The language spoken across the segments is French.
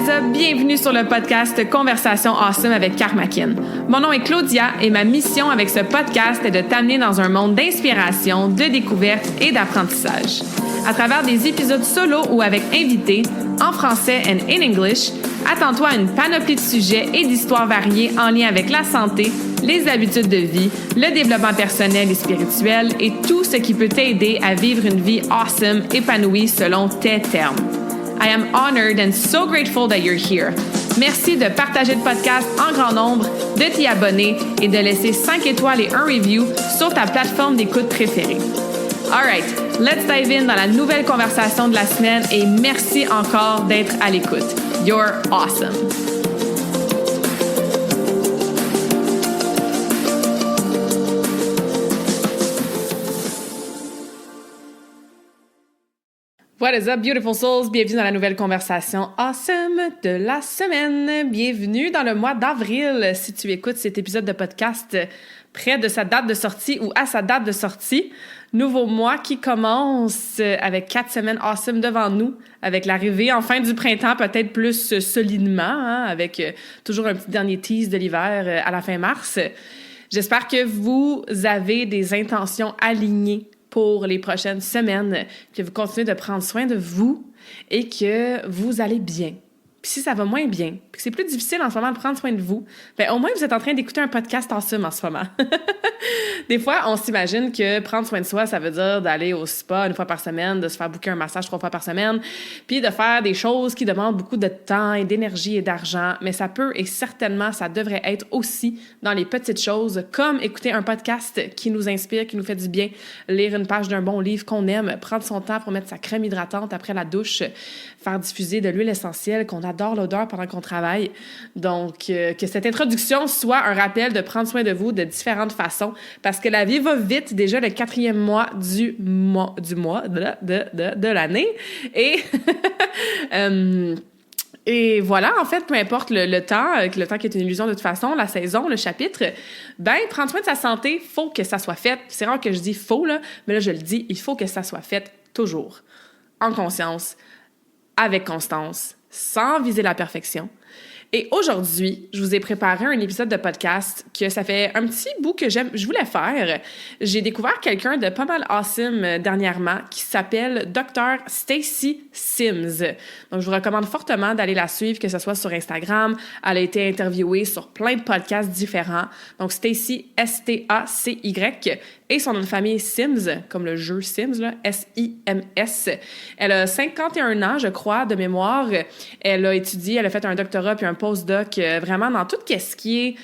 is up? Bienvenue sur le podcast Conversation Awesome avec Karmakin. Mon nom est Claudia et ma mission avec ce podcast est de t'amener dans un monde d'inspiration, de découverte et d'apprentissage. À travers des épisodes solo ou avec invités, en français and in English, attends-toi à une panoplie de sujets et d'histoires variées en lien avec la santé, les habitudes de vie, le développement personnel et spirituel et tout ce qui peut t'aider à vivre une vie awesome, épanouie selon tes termes. I am honored and so grateful that you're here. Merci de partager le podcast en grand nombre, de t'y abonner et de laisser 5 étoiles et un review sur ta plateforme d'écoute préférée. All right, let's dive in dans la nouvelle conversation de la semaine et merci encore d'être à l'écoute. You're awesome. What is up, beautiful souls? Bienvenue dans la nouvelle conversation awesome de la semaine. Bienvenue dans le mois d'avril. Si tu écoutes cet épisode de podcast près de sa date de sortie ou à sa date de sortie, nouveau mois qui commence avec 4 semaines awesome devant nous, avec l'arrivée en fin du printemps, peut-être plus solidement, hein, avec toujours un petit dernier tease de l'hiver à la fin mars. J'espère que vous avez des intentions alignées pour les prochaines semaines, que vous continuez de prendre soin de vous et que vous allez bien. Puis si ça va moins bien, puis que c'est plus difficile en ce moment de prendre soin de vous, bien au moins vous êtes en train d'écouter un podcast awesome en ce moment. Des fois, on s'imagine que prendre soin de soi, ça veut dire d'aller au spa 1 fois par semaine, de se faire booker un massage 3 fois par semaine, puis de faire des choses qui demandent beaucoup de temps et d'énergie et d'argent, mais ça peut et certainement, ça devrait être aussi dans les petites choses, comme écouter un podcast qui nous inspire, qui nous fait du bien, lire une page d'un bon livre qu'on aime, prendre son temps pour mettre sa crème hydratante après la douche, faire diffuser de l'huile essentielle qu'on adore l'odeur pendant qu'on travaille. Donc, que cette introduction soit un rappel de prendre soin de vous de différentes façons, parce que la vie va vite, déjà le 4e mois de l'année. Et voilà, en fait, peu importe le temps qui est une illusion de toute façon, la saison, le chapitre, prendre soin de sa santé, faut que ça soit fait. C'est rare que je dis « faut », là, mais là, je le dis, il faut que ça soit fait toujours, en conscience, avec constance, sans viser la perfection. Et aujourd'hui, je vous ai préparé un épisode de podcast que ça fait un petit bout que je voulais faire. J'ai découvert quelqu'un de pas mal awesome dernièrement qui s'appelle Dr. Stacy Sims. Donc, je vous recommande fortement d'aller la suivre, que ce soit sur Instagram. Elle a été interviewée sur plein de podcasts différents. Donc, Stacy, S-T-A-C-Y, et son nom de famille Sims, comme le jeu Sims, là, S-I-M-S. Elle a 51 ans, je crois, de mémoire. Elle a étudié, elle a fait un doctorat puis un postdoc vraiment dans tout ce qui est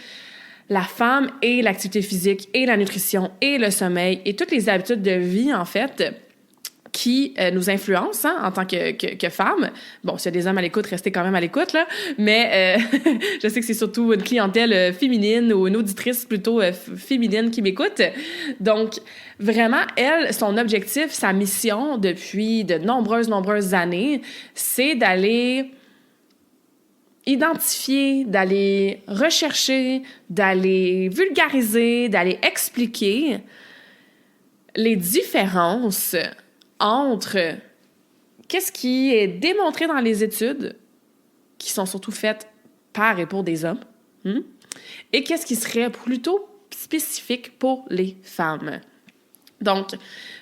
la femme et l'activité physique et la nutrition et le sommeil et toutes les habitudes de vie, en fait, qui nous influencent en tant que femmes. Bon, s'il y a des hommes à l'écoute, restez quand même à l'écoute, là. Mais je sais que c'est surtout une clientèle féminine ou une auditrice plutôt féminine qui m'écoute. Donc, vraiment, elle, son objectif, sa mission depuis de nombreuses années, c'est d'aller identifier, d'aller rechercher, d'aller vulgariser, d'aller expliquer les différences entre qu'est-ce qui est démontré dans les études, qui sont surtout faites par et pour des hommes, et qu'est-ce qui serait plutôt spécifique pour les femmes. Donc,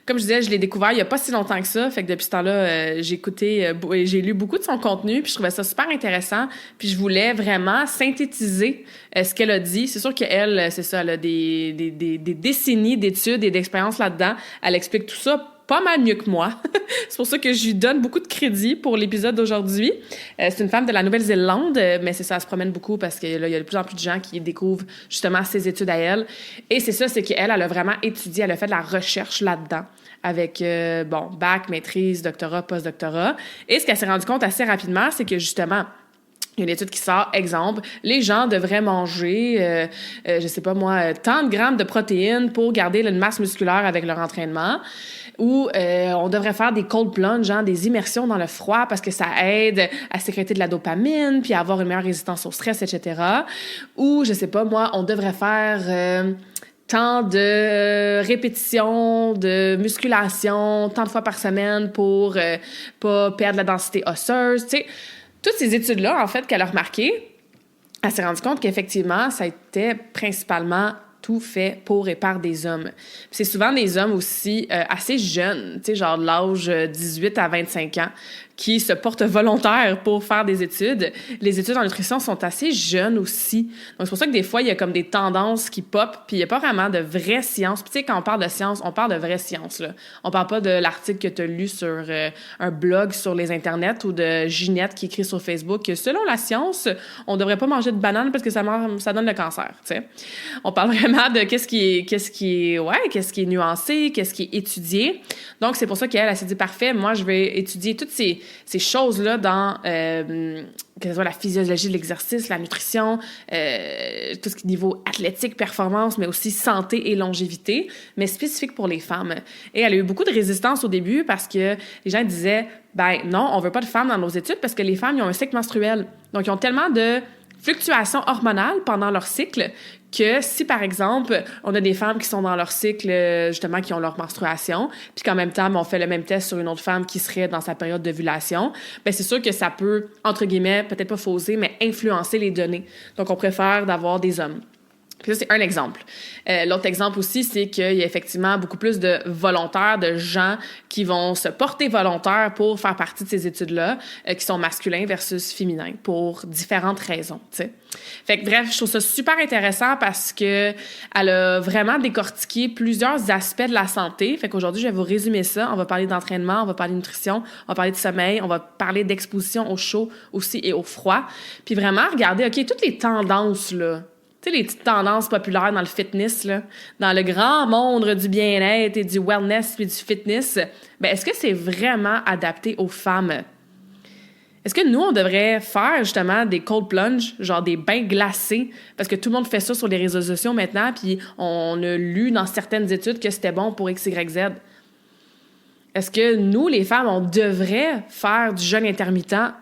comme je disais, je l'ai découvert il n'y a pas si longtemps que ça, fait que depuis ce temps-là, j'ai lu beaucoup de son contenu, puis je trouvais ça super intéressant, puis je voulais vraiment synthétiser ce qu'elle a dit. C'est sûr qu'elle, c'est ça, elle a des décennies d'études et d'expériences là-dedans. Elle explique tout ça pas mal mieux que moi. C'est pour ça que je lui donne beaucoup de crédit pour l'épisode d'aujourd'hui. C'est une femme de la Nouvelle-Zélande, mais c'est ça, elle se promène beaucoup parce que là, il y a de plus en plus de gens qui découvrent justement ses études à elle. Et c'est ça, c'est qu'elle, elle a vraiment étudié, elle a fait de la recherche là-dedans avec, bac, maîtrise, doctorat, post-doctorat. Et ce qu'elle s'est rendue compte assez rapidement, c'est que justement, il y a une étude qui sort, exemple, les gens devraient manger, je sais pas moi, tant de grammes de protéines pour garder une masse musculaire avec leur entraînement. Ou on devrait faire des cold plunges, genre des immersions dans le froid parce que ça aide à sécréter de la dopamine puis à avoir une meilleure résistance au stress, etc. Ou, je sais pas moi, on devrait faire tant de répétitions, de musculation, tant de fois par semaine pour pas perdre la densité osseuse, tu sais. toutes ces études-là, en fait, qu'elle a remarquées, elle s'est rendue compte qu'effectivement, ça a été principalement tout fait pour et par des hommes. Puis c'est souvent des hommes aussi assez jeunes, tu sais, genre de l'âge 18 à 25 ans, qui se portent volontaires pour faire des études. Les études en nutrition sont assez jeunes aussi. Donc, c'est pour ça que des fois, il y a comme des tendances qui pop, puis il n'y a pas vraiment de vraie science. Puis tu sais, quand on parle de science, on parle de vraie science, là. On parle pas de l'article que tu as lu sur un blog sur les internets ou de Ginette qui écrit sur Facebook que selon la science, on devrait pas manger de banane parce que ça donne le cancer, tu sais. On parle vraiment de qu'est-ce qui est nuancé, qu'est-ce qui est étudié. Donc, c'est pour ça qu'elle s'est dit, parfait, moi, je vais étudier toutes ces choses-là dans que ce soit la physiologie de l'exercice, la nutrition, tout ce qui est niveau athlétique, performance, mais aussi santé et longévité, mais spécifique pour les femmes. Et elle a eu beaucoup de résistance au début parce que les gens disaient, ben non, on veut pas de femmes dans nos études parce que les femmes, ils ont un cycle menstruel. Donc, ils ont tellement de fluctuations hormonales pendant leur cycle que si, par exemple, on a des femmes qui sont dans leur cycle, justement, qui ont leur menstruation, puis qu'en même temps, on fait le même test sur une autre femme qui serait dans sa période d'ovulation, bien, c'est sûr que ça peut, entre guillemets, peut-être pas fausser, mais influencer les données. Donc, on préfère d'avoir des hommes. Puis ça, c'est un exemple. L'autre exemple aussi, c'est qu'il y a effectivement beaucoup plus de volontaires, de gens qui vont se porter volontaires pour faire partie de ces études-là, qui sont masculins versus féminins, pour différentes raisons, tu sais. Fait que bref, je trouve ça super intéressant parce que elle a vraiment décortiqué plusieurs aspects de la santé. Fait qu'aujourd'hui, je vais vous résumer ça. On va parler d'entraînement, on va parler de nutrition, on va parler de sommeil, on va parler d'exposition au chaud aussi et au froid. Puis vraiment, regarder, OK, toutes les tendances, là, tu sais, les petites tendances populaires dans le fitness, là, dans le grand monde du bien-être et du wellness puis du fitness, ben est-ce que c'est vraiment adapté aux femmes? Est-ce que nous, on devrait faire justement des cold plunge, genre des bains glacés, parce que tout le monde fait ça sur les réseaux sociaux maintenant, puis on a lu dans certaines études que c'était bon pour X, Y, Z. Est-ce que nous, les femmes, on devrait faire du jeûne intermittent?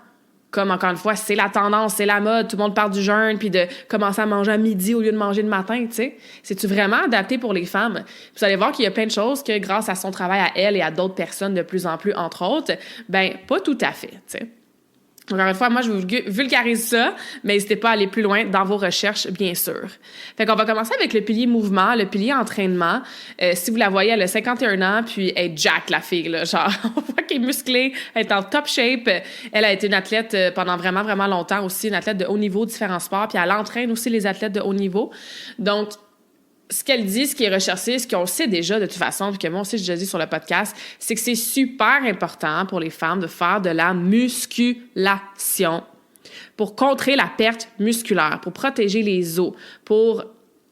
Comme, encore une fois, c'est la tendance, c'est la mode, tout le monde parle du jeûne, puis de commencer à manger à midi au lieu de manger le matin, tu sais. C'est-tu vraiment adapté pour les femmes? Vous allez voir qu'il y a plein de choses que, grâce à son travail à elle et à d'autres personnes de plus en plus, entre autres, ben pas tout à fait, tu sais. Encore une fois, moi, je vous vulgarise ça, mais n'hésitez pas à aller plus loin dans vos recherches, bien sûr. Fait qu'on va commencer avec le pilier mouvement, le pilier entraînement. Si vous la voyez, elle a 51 ans, puis elle est jack, la fille, là. Genre, on voit qu'elle est musclée, elle est en top shape. Elle a été une athlète pendant vraiment, vraiment longtemps aussi, une athlète de haut niveau, différents sports, puis elle entraîne aussi les athlètes de haut niveau. Donc, ce qu'elle dit, ce qui est recherché, ce qu'on sait déjà de toute façon, puis que moi aussi j'ai déjà dit sur le podcast, c'est que c'est super important pour les femmes de faire de la musculation pour contrer la perte musculaire, pour protéger les os, pour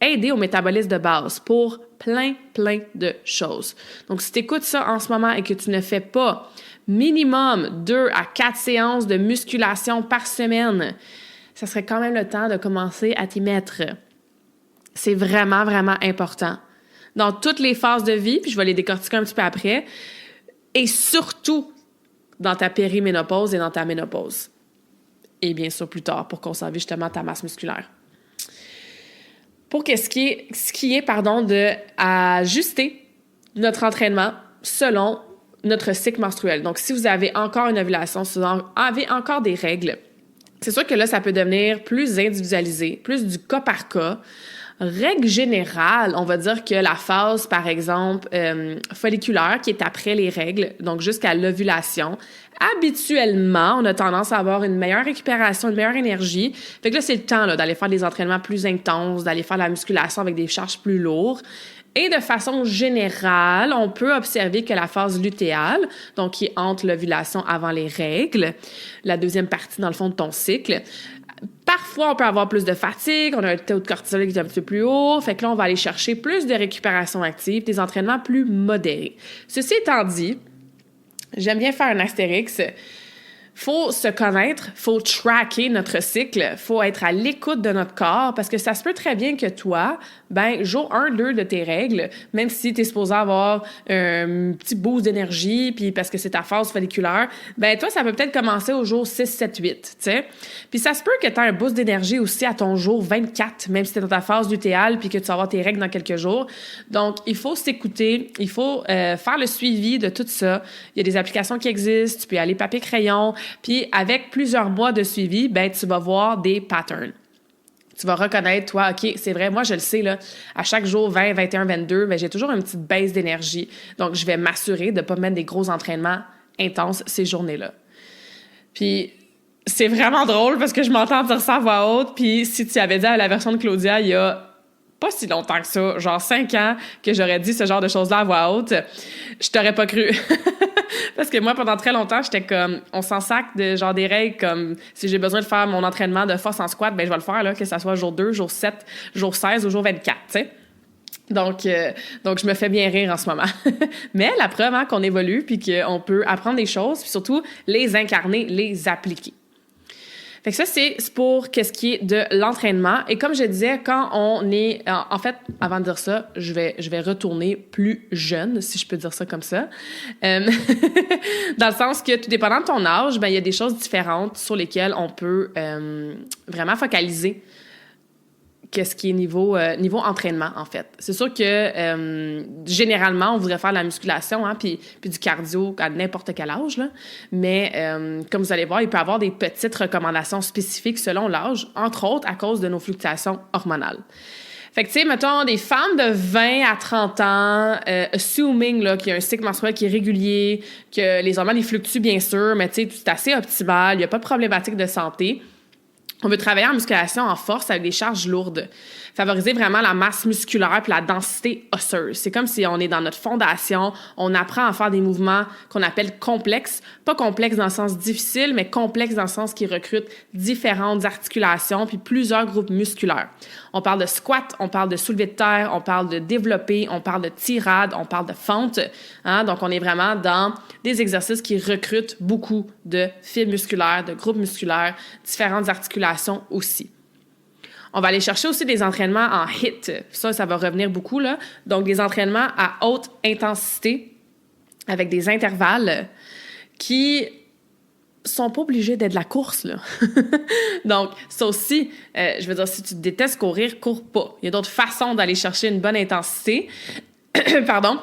aider au métabolisme de base, pour plein de choses. Donc, si tu écoutes ça en ce moment et que tu ne fais pas minimum 2 à 4 séances de musculation par semaine, ça serait quand même le temps de commencer à t'y mettre. C'est vraiment, vraiment important. Dans toutes les phases de vie, puis je vais les décortiquer un petit peu après, et surtout dans ta périménopause et dans ta ménopause. Et bien sûr plus tard, pour conserver justement ta masse musculaire. Pour ce qui est de ajuster notre entraînement selon notre cycle menstruel. Donc, si vous avez encore une ovulation, si vous avez encore des règles, c'est sûr que là, ça peut devenir plus individualisé, plus du cas par cas. Règle générale, on va dire que la phase, par exemple, folliculaire, qui est après les règles, donc jusqu'à l'ovulation, habituellement, on a tendance à avoir une meilleure récupération, une meilleure énergie. Fait que là, c'est le temps là, d'aller faire des entraînements plus intenses, d'aller faire de la musculation avec des charges plus lourdes. Et de façon générale, on peut observer que la phase lutéale, donc qui est entre l'ovulation avant les règles, la deuxième partie, dans le fond, de ton cycle, parfois, on peut avoir plus de fatigue, on a un taux de cortisol qui est un petit peu plus haut, fait que là, on va aller chercher plus de récupération active, des entraînements plus modérés. Ceci étant dit, j'aime bien faire un astérix. Faut se connaître, faut tracker notre cycle, faut être à l'écoute de notre corps parce que ça se peut très bien que toi, ben, jour 1, 2 de tes règles, même si tu es supposé avoir un petit boost d'énergie puis parce que c'est ta phase folliculaire, ben, toi, ça peut peut-être commencer au jour 6, 7, 8, tu sais. Puis ça se peut que tu aies un boost d'énergie aussi à ton jour 24, même si tu es dans ta phase lutéale puis que tu vas avoir tes règles dans quelques jours. Donc, il faut s'écouter, il faut faire le suivi de tout ça. Il y a des applications qui existent, tu peux aller papier-crayon. Puis avec plusieurs mois de suivi, ben tu vas voir des patterns. Tu vas reconnaître, toi, OK, c'est vrai, moi, je le sais, là, à chaque jour, 20, 21, 22, ben, j'ai toujours une petite baisse d'énergie. Donc, je vais m'assurer de ne pas mettre des gros entraînements intenses ces journées-là. Puis, c'est vraiment drôle parce que je m'entends dire ça à voix haute. Puis, si tu avais dit à la version de Claudia, il y a pas si longtemps que ça, genre 5 ans, que j'aurais dit ce genre de choses-là à voix haute, je t'aurais pas cru. Parce que moi, pendant très longtemps, j'étais comme, on s'en sac de genre des règles comme si j'ai besoin de faire mon entraînement de force en squat, ben je vais le faire, là, que ça soit jour 2, jour 7, jour 16 ou jour 24, tu sais. Donc, je me fais bien rire en ce moment. Mais la preuve hein, qu'on évolue puis qu'on peut apprendre des choses puis surtout les incarner, les appliquer. Fait que ça, c'est pour qu'est-ce qui est de l'entraînement. Et comme je disais, quand on est... En fait, avant de dire ça, je vais retourner plus jeune, si je peux dire ça comme ça. Dans le sens que, tout dépendant de ton âge, ben il y a des choses différentes sur lesquelles on peut vraiment focaliser qu'est-ce qui est niveau entraînement, en fait. C'est sûr que, généralement, on voudrait faire de la musculation, hein, puis du cardio à n'importe quel âge, là. Mais, comme vous allez voir, il peut y avoir des petites recommandations spécifiques selon l'âge, entre autres à cause de nos fluctuations hormonales. Fait que, tu sais, mettons, des femmes de 20 à 30 ans, assuming là, qu'il y a un cycle menstruel qui est régulier, que les hormones, ils fluctuent, bien sûr, mais tu sais, c'est assez optimal, il n'y a pas de problématique de santé. On veut travailler en musculation en force avec des charges lourdes. Favoriser vraiment la masse musculaire puis la densité osseuse. C'est comme si on est dans notre fondation, on apprend à faire des mouvements qu'on appelle complexes. Pas complexes dans le sens difficile, mais complexes dans le sens qui recrutent différentes articulations puis plusieurs groupes musculaires. On parle de squat, on parle de soulevé de terre, on parle de développé, on parle de tirade, on parle de fente. Hein? Donc, on est vraiment dans des exercices qui recrutent beaucoup de fibres musculaires, de groupes musculaires, différentes articulations aussi. On va aller chercher aussi des entraînements en HIIT. Ça va revenir beaucoup, là. Donc, des entraînements à haute intensité avec des intervalles qui sont pas obligés d'être de la course, là. Donc, ça aussi, je veux dire, si tu détestes courir, cours pas. Il y a d'autres façons d'aller chercher une bonne intensité. Pardon.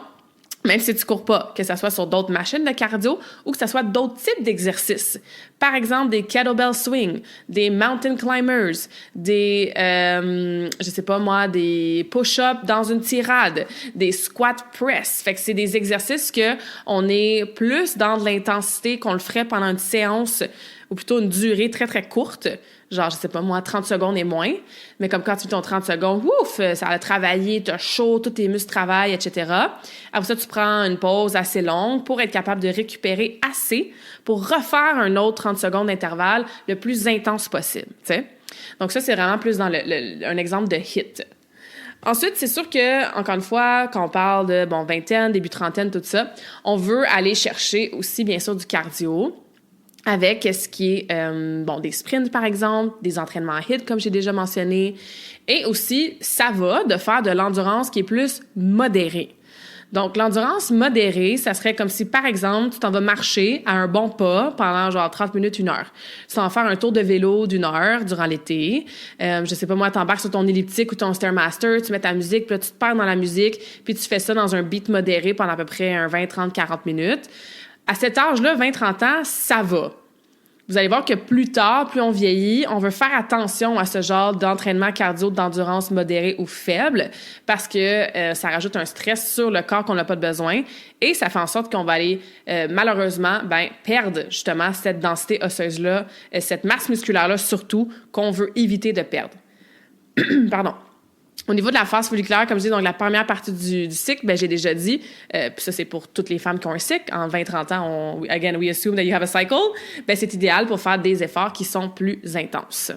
Même si tu cours pas, que ce soit sur d'autres machines de cardio ou que ce soit d'autres types d'exercices. Par exemple, des kettlebell swing, des mountain climbers, des, je sais pas moi, des push-ups dans une tirade, des squat press. Fait que c'est des exercices que on est plus dans de l'intensité qu'on le ferait pendant une séance ou plutôt une durée très, très courte. Genre, je sais pas moi, 30 secondes et moins. Mais comme quand tu fais ton 30 secondes, ouf, ça a travaillé, t'as chaud, tous tes muscles travaillent, etc. Après ça, tu prends une pause assez longue pour être capable de récupérer assez pour refaire un autre 30 secondes d'intervalle le plus intense possible, tu sais. Donc ça, c'est vraiment plus dans un exemple de HIIT. Ensuite, c'est sûr que, encore une fois, quand on parle de, vingtaine, début trentaine, tout ça, on veut aller chercher aussi, bien sûr, du cardio avec ce qui est, des sprints, par exemple, des entraînements HIIT, comme j'ai déjà mentionné. Et aussi, ça va de faire de l'endurance qui est plus modérée. Donc, l'endurance modérée, ça serait comme si, par exemple, tu t'en vas marcher à un bon pas pendant genre 30 minutes, 1 heure. Tu t'en vas faire un tour de vélo d'1 heure durant l'été. Je sais pas moi, t'embarques sur ton elliptique ou ton Stairmaster, tu mets ta musique, puis là, tu te perds dans la musique, puis tu fais ça dans un beat modéré pendant à peu près un 20, 30, 40 minutes. À cet âge-là, 20-30 ans, ça va. Vous allez voir que plus tard, plus on vieillit, on veut faire attention à ce genre d'entraînement cardio d'endurance modéré ou faible parce que ça rajoute un stress sur le corps qu'on n'a pas de besoin et ça fait en sorte qu'on va aller malheureusement perdre justement cette densité osseuse-là, cette masse musculaire-là surtout qu'on veut éviter de perdre. Pardon. Au niveau de la phase folliculaire, comme je dis, donc la première partie du cycle, j'ai déjà dit, puis ça c'est pour toutes les femmes qui ont un cycle, en 20-30 ans, we assume that you have a cycle, c'est idéal pour faire des efforts qui sont plus intenses.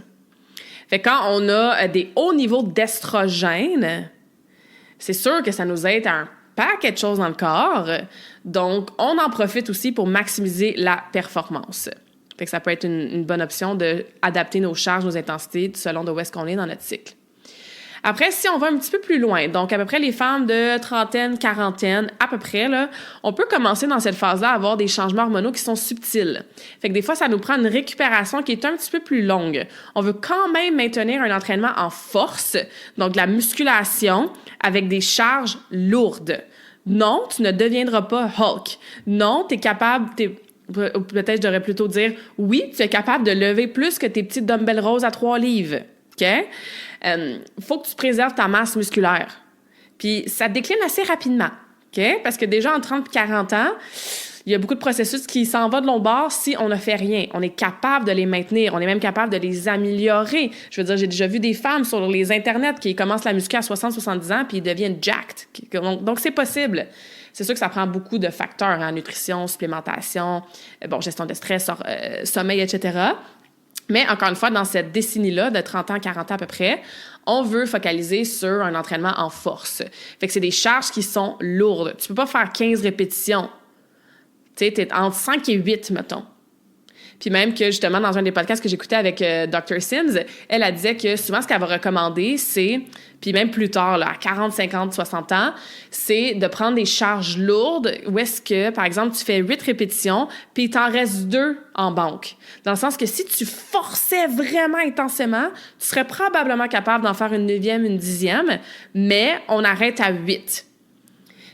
Fait que quand on a des hauts niveaux d'estrogène, c'est sûr que ça nous aide à un paquet de choses dans le corps, donc on en profite aussi pour maximiser la performance. Fait que ça peut être une bonne option d'adapter nos charges, nos intensités selon de où est-ce qu'on est dans notre cycle. Après, si on va un petit peu plus loin, donc à peu près les femmes de trentaine, quarantaine, à peu près, là, on peut commencer dans cette phase-là à avoir des changements hormonaux qui sont subtils. Fait que des fois, ça nous prend une récupération qui est un petit peu plus longue. On veut quand même maintenir un entraînement en force, donc de la musculation avec des charges lourdes. Non, tu ne deviendras pas Hulk. Non, t'es capable... Ou peut-être je devrais plutôt dire, oui, tu es capable de lever plus que tes petits dumbbells roses à 3 livres. OK? Faut que tu préserves ta masse musculaire. Puis ça décline assez rapidement. OK? Parce que déjà, en 30 et 40 ans, il y a beaucoup de processus qui s'en vont de l'autre bord si on ne fait rien. On est capable de les maintenir. On est même capable de les améliorer. Je veux dire, j'ai déjà vu des femmes sur les internets qui commencent la muscu à 60-70 ans puis ils deviennent jacked. Donc, c'est possible. C'est sûr que ça prend beaucoup de facteurs, hein, nutrition, supplémentation, gestion de stress, sommeil, etc. Mais encore une fois, dans cette décennie-là, de 30 ans, 40 ans à peu près, on veut focaliser sur un entraînement en force. Fait que c'est des charges qui sont lourdes. Tu peux pas faire 15 répétitions. Tu sais, t'es entre 5 et 8, mettons. Puis même que, justement, dans un des podcasts que j'écoutais avec Dr. Sims, elle disait que souvent, ce qu'elle va recommander, c'est, puis même plus tard, là, à 40, 50, 60 ans, c'est de prendre des charges lourdes où est-ce que, par exemple, tu fais 8 répétitions, puis il t'en reste 2 en banque. Dans le sens que si tu forçais vraiment intensément, tu serais probablement capable d'en faire une 9e, une 10e, mais on arrête à 8.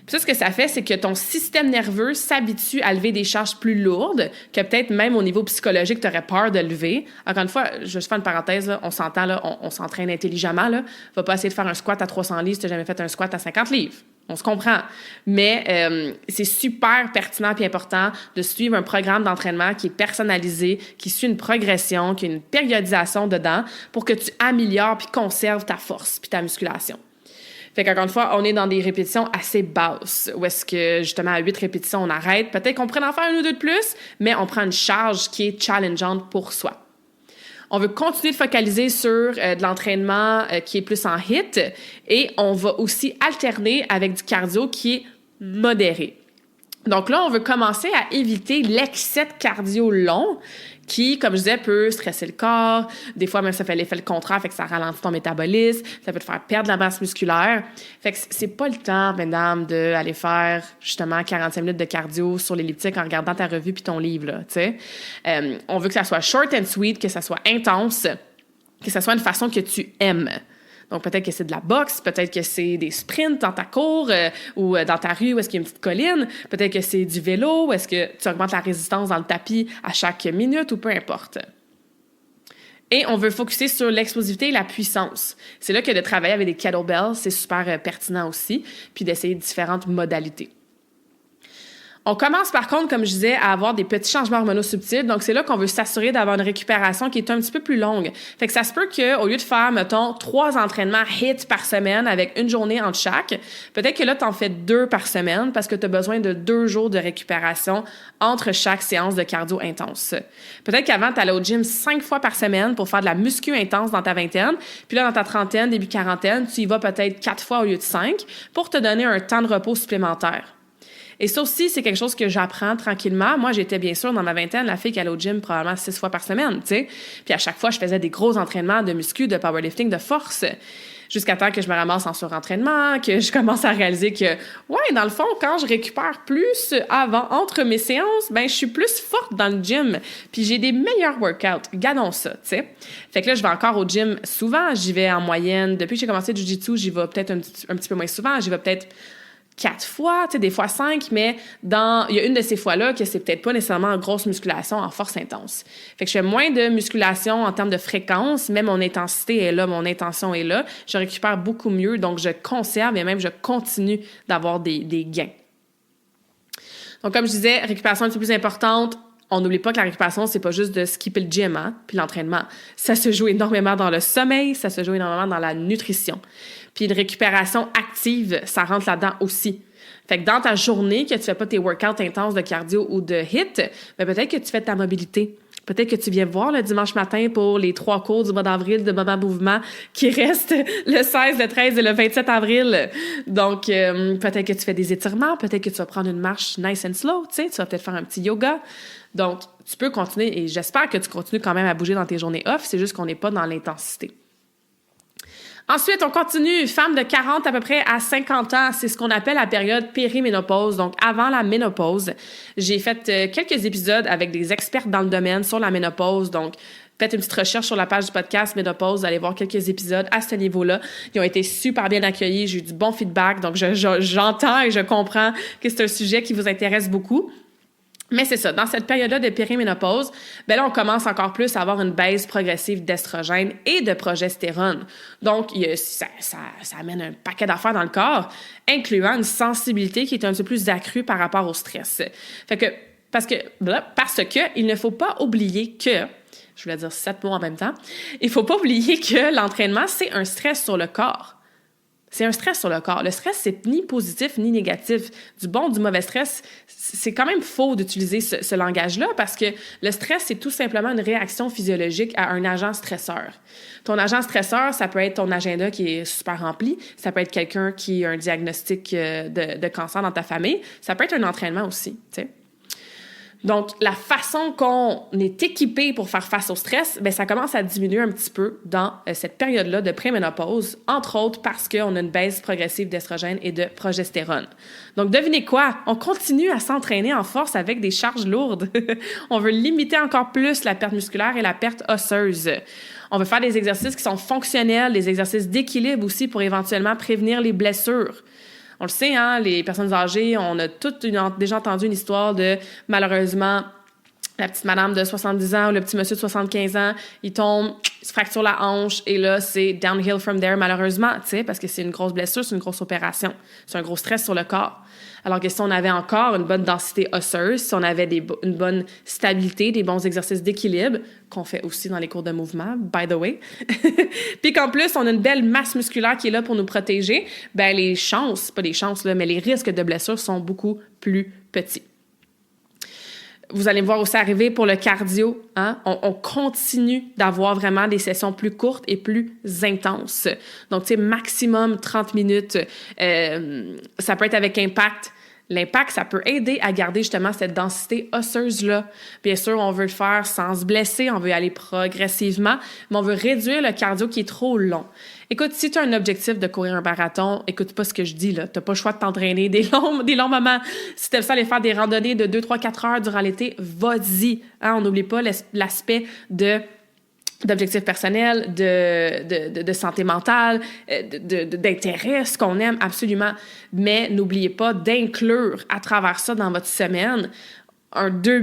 Puis ça, ce que ça fait, c'est que ton système nerveux s'habitue à lever des charges plus lourdes que peut-être même au niveau psychologique, tu aurais peur de lever. Encore une fois, je vais juste faire une parenthèse, là, on s'entend, là, on s'entraîne intelligemment. Là. Va pas essayer de faire un squat à 300 livres si tu n'as jamais fait un squat à 50 livres. On se comprend. Mais c'est super pertinent et important de suivre un programme d'entraînement qui est personnalisé, qui suit une progression, qui a une périodisation dedans pour que tu améliores puis conserves ta force puis ta musculation. Fait qu'encore une fois, on est dans des répétitions assez basses, où est-ce que, justement, à 8 répétitions, on arrête. Peut-être qu'on pourrait en faire 1 ou 2 de plus, mais on prend une charge qui est challengeante pour soi. On veut continuer de focaliser sur de l'entraînement qui est plus en HIIT et on va aussi alterner avec du cardio qui est modéré. Donc là, on veut commencer à éviter l'excès de cardio long qui, comme je disais, peut stresser le corps. Des fois, même, ça fait l'effet le contraire, fait que ça ralentit ton métabolisme. Ça peut te faire perdre la masse musculaire. Fait que c'est pas le temps, mesdames, d'aller faire, justement, 45 minutes de cardio sur l'elliptique en regardant ta revue puis ton livre, là, tu sais. On veut que ça soit short and sweet, que ça soit intense, que ça soit une façon que tu aimes. Donc, peut-être que c'est de la boxe, peut-être que c'est des sprints dans ta cour ou dans ta rue où est-ce qu'il y a une petite colline, peut-être que c'est du vélo, où est-ce que tu augmentes la résistance dans le tapis à chaque minute ou peu importe. Et on veut focusser sur l'explosivité et la puissance. C'est là que de travailler avec des kettlebells, c'est super pertinent aussi, puis d'essayer différentes modalités. On commence par contre, comme je disais, à avoir des petits changements hormonaux subtils. Donc, c'est là qu'on veut s'assurer d'avoir une récupération qui est un petit peu plus longue. Fait que ça se peut qu'au lieu de faire, mettons, 3 entraînements HIIT par semaine avec une journée entre chaque, peut-être que là, tu en fais 2 par semaine parce que tu as besoin de 2 jours de récupération entre chaque séance de cardio intense. Peut-être qu'avant, tu allais au gym 5 fois par semaine pour faire de la muscu intense dans ta vingtaine. Puis là, dans ta trentaine, début quarantaine, tu y vas peut-être 4 fois au lieu de 5 pour te donner un temps de repos supplémentaire. Et ça aussi, c'est quelque chose que j'apprends tranquillement. Moi, j'étais bien sûr dans ma vingtaine la fille qui allait au gym probablement 6 fois par semaine, tu sais. Puis à chaque fois, je faisais des gros entraînements de muscu, de powerlifting, de force. Jusqu'à temps que je me ramasse en surentraînement, que je commence à réaliser que, ouais, dans le fond, quand je récupère plus entre mes séances, ben je suis plus forte dans le gym. Puis j'ai des meilleurs workouts. Gardons ça, tu sais. Fait que là, je vais encore au gym souvent. J'y vais en moyenne. Depuis que j'ai commencé le jiu-jitsu, j'y vais peut-être un petit peu moins souvent. J'y vais peut-être 4 fois, tu sais, des fois 5, mais il y a une de ces fois-là que c'est peut-être pas nécessairement en grosse musculation, en force intense. Fait que je fais moins de musculation en termes de fréquence, mais mon intensité est là, mon intention est là. Je récupère beaucoup mieux, donc je conserve et même je continue d'avoir des gains. Donc, comme je disais, récupération un petit peu plus importante. On n'oublie pas que la récupération, c'est pas juste de skipper le gym, hein, puis l'entraînement. Ça se joue énormément dans le sommeil, ça se joue énormément dans la nutrition. Puis une récupération active, ça rentre là-dedans aussi. Fait que dans ta journée, que tu fais pas tes workouts intenses de cardio ou de HIIT, ben peut-être que tu fais de ta mobilité. Peut-être que tu viens voir le dimanche matin pour les 3 cours du mois d'avril de Moment Mouvement qui restent le 16, le 13 et le 27 avril. Donc, peut-être que tu fais des étirements, peut-être que tu vas prendre une marche nice and slow, tu sais, tu vas peut-être faire un petit yoga. Donc, tu peux continuer et j'espère que tu continues quand même à bouger dans tes journées off, c'est juste qu'on n'est pas dans l'intensité. Ensuite, on continue. Femme de 40 à peu près à 50 ans, c'est ce qu'on appelle la période périménopause, donc avant la ménopause. J'ai fait quelques épisodes avec des experts dans le domaine sur la ménopause, donc faites une petite recherche sur la page du podcast Ménopause, vous allez voir quelques épisodes à ce niveau-là. Ils ont été super bien accueillis, j'ai eu du bon feedback, donc j'entends et je comprends que c'est un sujet qui vous intéresse beaucoup. Mais c'est ça, dans cette période-là de périménopause, ben là, on commence encore plus à avoir une baisse progressive d'estrogène et de progestérone. Donc, ça amène un paquet d'affaires dans le corps, incluant une sensibilité qui est un peu plus accrue par rapport au stress. Fait que, parce que il ne faut pas oublier que, je voulais dire 7 mots en même temps, il ne faut pas oublier que l'entraînement, c'est un stress sur le corps. C'est un stress sur le corps. Le stress, c'est ni positif ni négatif. Du bon, du mauvais stress, c'est quand même faux d'utiliser ce langage-là parce que le stress, c'est tout simplement une réaction physiologique à un agent stresseur. Ton agent stresseur, ça peut être ton agenda qui est super rempli, ça peut être quelqu'un qui a un diagnostic de cancer dans ta famille, ça peut être un entraînement aussi, tu sais. Donc, la façon qu'on est équipé pour faire face au stress, bien, ça commence à diminuer un petit peu dans cette période-là de préménopause, entre autres parce qu'on a une baisse progressive d'estrogène et de progestérone. Donc, devinez quoi? On continue à s'entraîner en force avec des charges lourdes. On veut limiter encore plus la perte musculaire et la perte osseuse. On veut faire des exercices qui sont fonctionnels, des exercices d'équilibre aussi pour éventuellement prévenir les blessures. On le sait, hein, les personnes âgées, on a toutes déjà entendu une histoire de, malheureusement, la petite madame de 70 ans ou le petit monsieur de 75 ans, il tombe, il se fracture la hanche et là, c'est downhill from there, malheureusement, tu sais, parce que c'est une grosse blessure, c'est une grosse opération. C'est un gros stress sur le corps. Alors que si on avait encore une bonne densité osseuse, si on avait une bonne stabilité, des bons exercices d'équilibre, qu'on fait aussi dans les cours de mouvement, by the way, puis qu'en plus, on a une belle masse musculaire qui est là pour nous protéger, ben les chances, pas les chances, là, mais les risques de blessures sont beaucoup plus petits. Vous allez me voir aussi arriver pour le cardio. Hein? On continue d'avoir vraiment des sessions plus courtes et plus intenses. Donc, tu sais, maximum 30 minutes. Ça peut être avec impact. L'impact, ça peut aider à garder justement cette densité osseuse-là. Bien sûr, on veut le faire sans se blesser, on veut aller progressivement, mais on veut réduire le cardio qui est trop long. Écoute, si tu as un objectif de courir un marathon, écoute pas ce que je dis, là. Tu n'as pas le choix de t'entraîner des longs moments. Si tu aimes ça aller faire des randonnées de 2, 3, 4 heures durant l'été, vas-y. Hein? On n'oublie pas l'aspect d'objectifs personnels, de santé mentale, d'intérêt, ce qu'on aime absolument. Mais n'oubliez pas d'inclure à travers ça dans votre semaine deux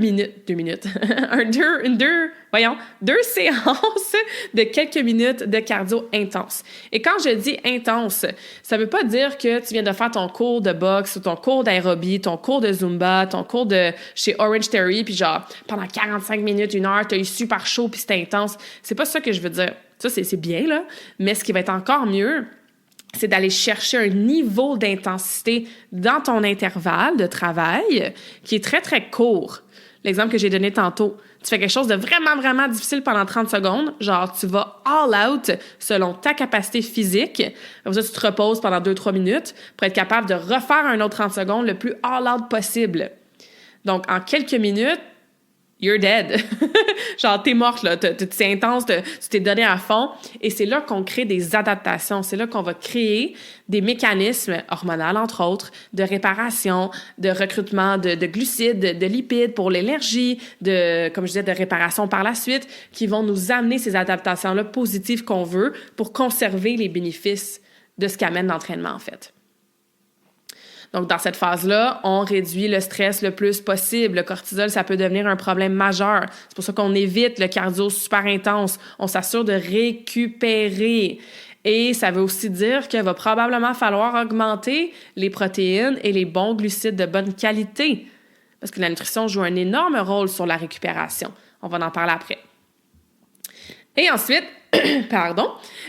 séances de quelques minutes de cardio intense. Et quand je dis intense, ça veut pas dire que tu viens de faire ton cours de boxe, ton cours d'aérobie, ton cours de Zumba, ton cours de chez Orange Theory, puis genre, pendant 45 minutes, 1 heure, t'as eu super chaud puis c'était intense. C'est pas ça que je veux dire. Ça, c'est bien, là. Mais ce qui va être encore mieux, c'est d'aller chercher un niveau d'intensité dans ton intervalle de travail qui est très, très court. L'exemple que j'ai donné tantôt, tu fais quelque chose de vraiment, vraiment difficile pendant 30 secondes, genre tu vas all out selon ta capacité physique. Après ça, tu te reposes pendant 2-3 minutes pour être capable de refaire un autre 30 secondes le plus all out possible. Donc, en quelques minutes, you're dead. Genre, t'es morte, là. C'est intense, tu t'es donné à fond. Et c'est là qu'on crée des adaptations. C'est là qu'on va créer des mécanismes hormonaux, entre autres, de réparation, de recrutement de glucides, de lipides pour l'énergie, comme je disais, de réparation par la suite, qui vont nous amener ces adaptations-là positives qu'on veut pour conserver les bénéfices de ce qu'amène l'entraînement, en fait. Donc, dans cette phase-là, on réduit le stress le plus possible. Le cortisol, ça peut devenir un problème majeur. C'est pour ça qu'on évite le cardio super intense. On s'assure de récupérer. Et ça veut aussi dire qu'il va probablement falloir augmenter les protéines et les bons glucides de bonne qualité. Parce que la nutrition joue un énorme rôle sur la récupération. On va en parler après. Et ensuite,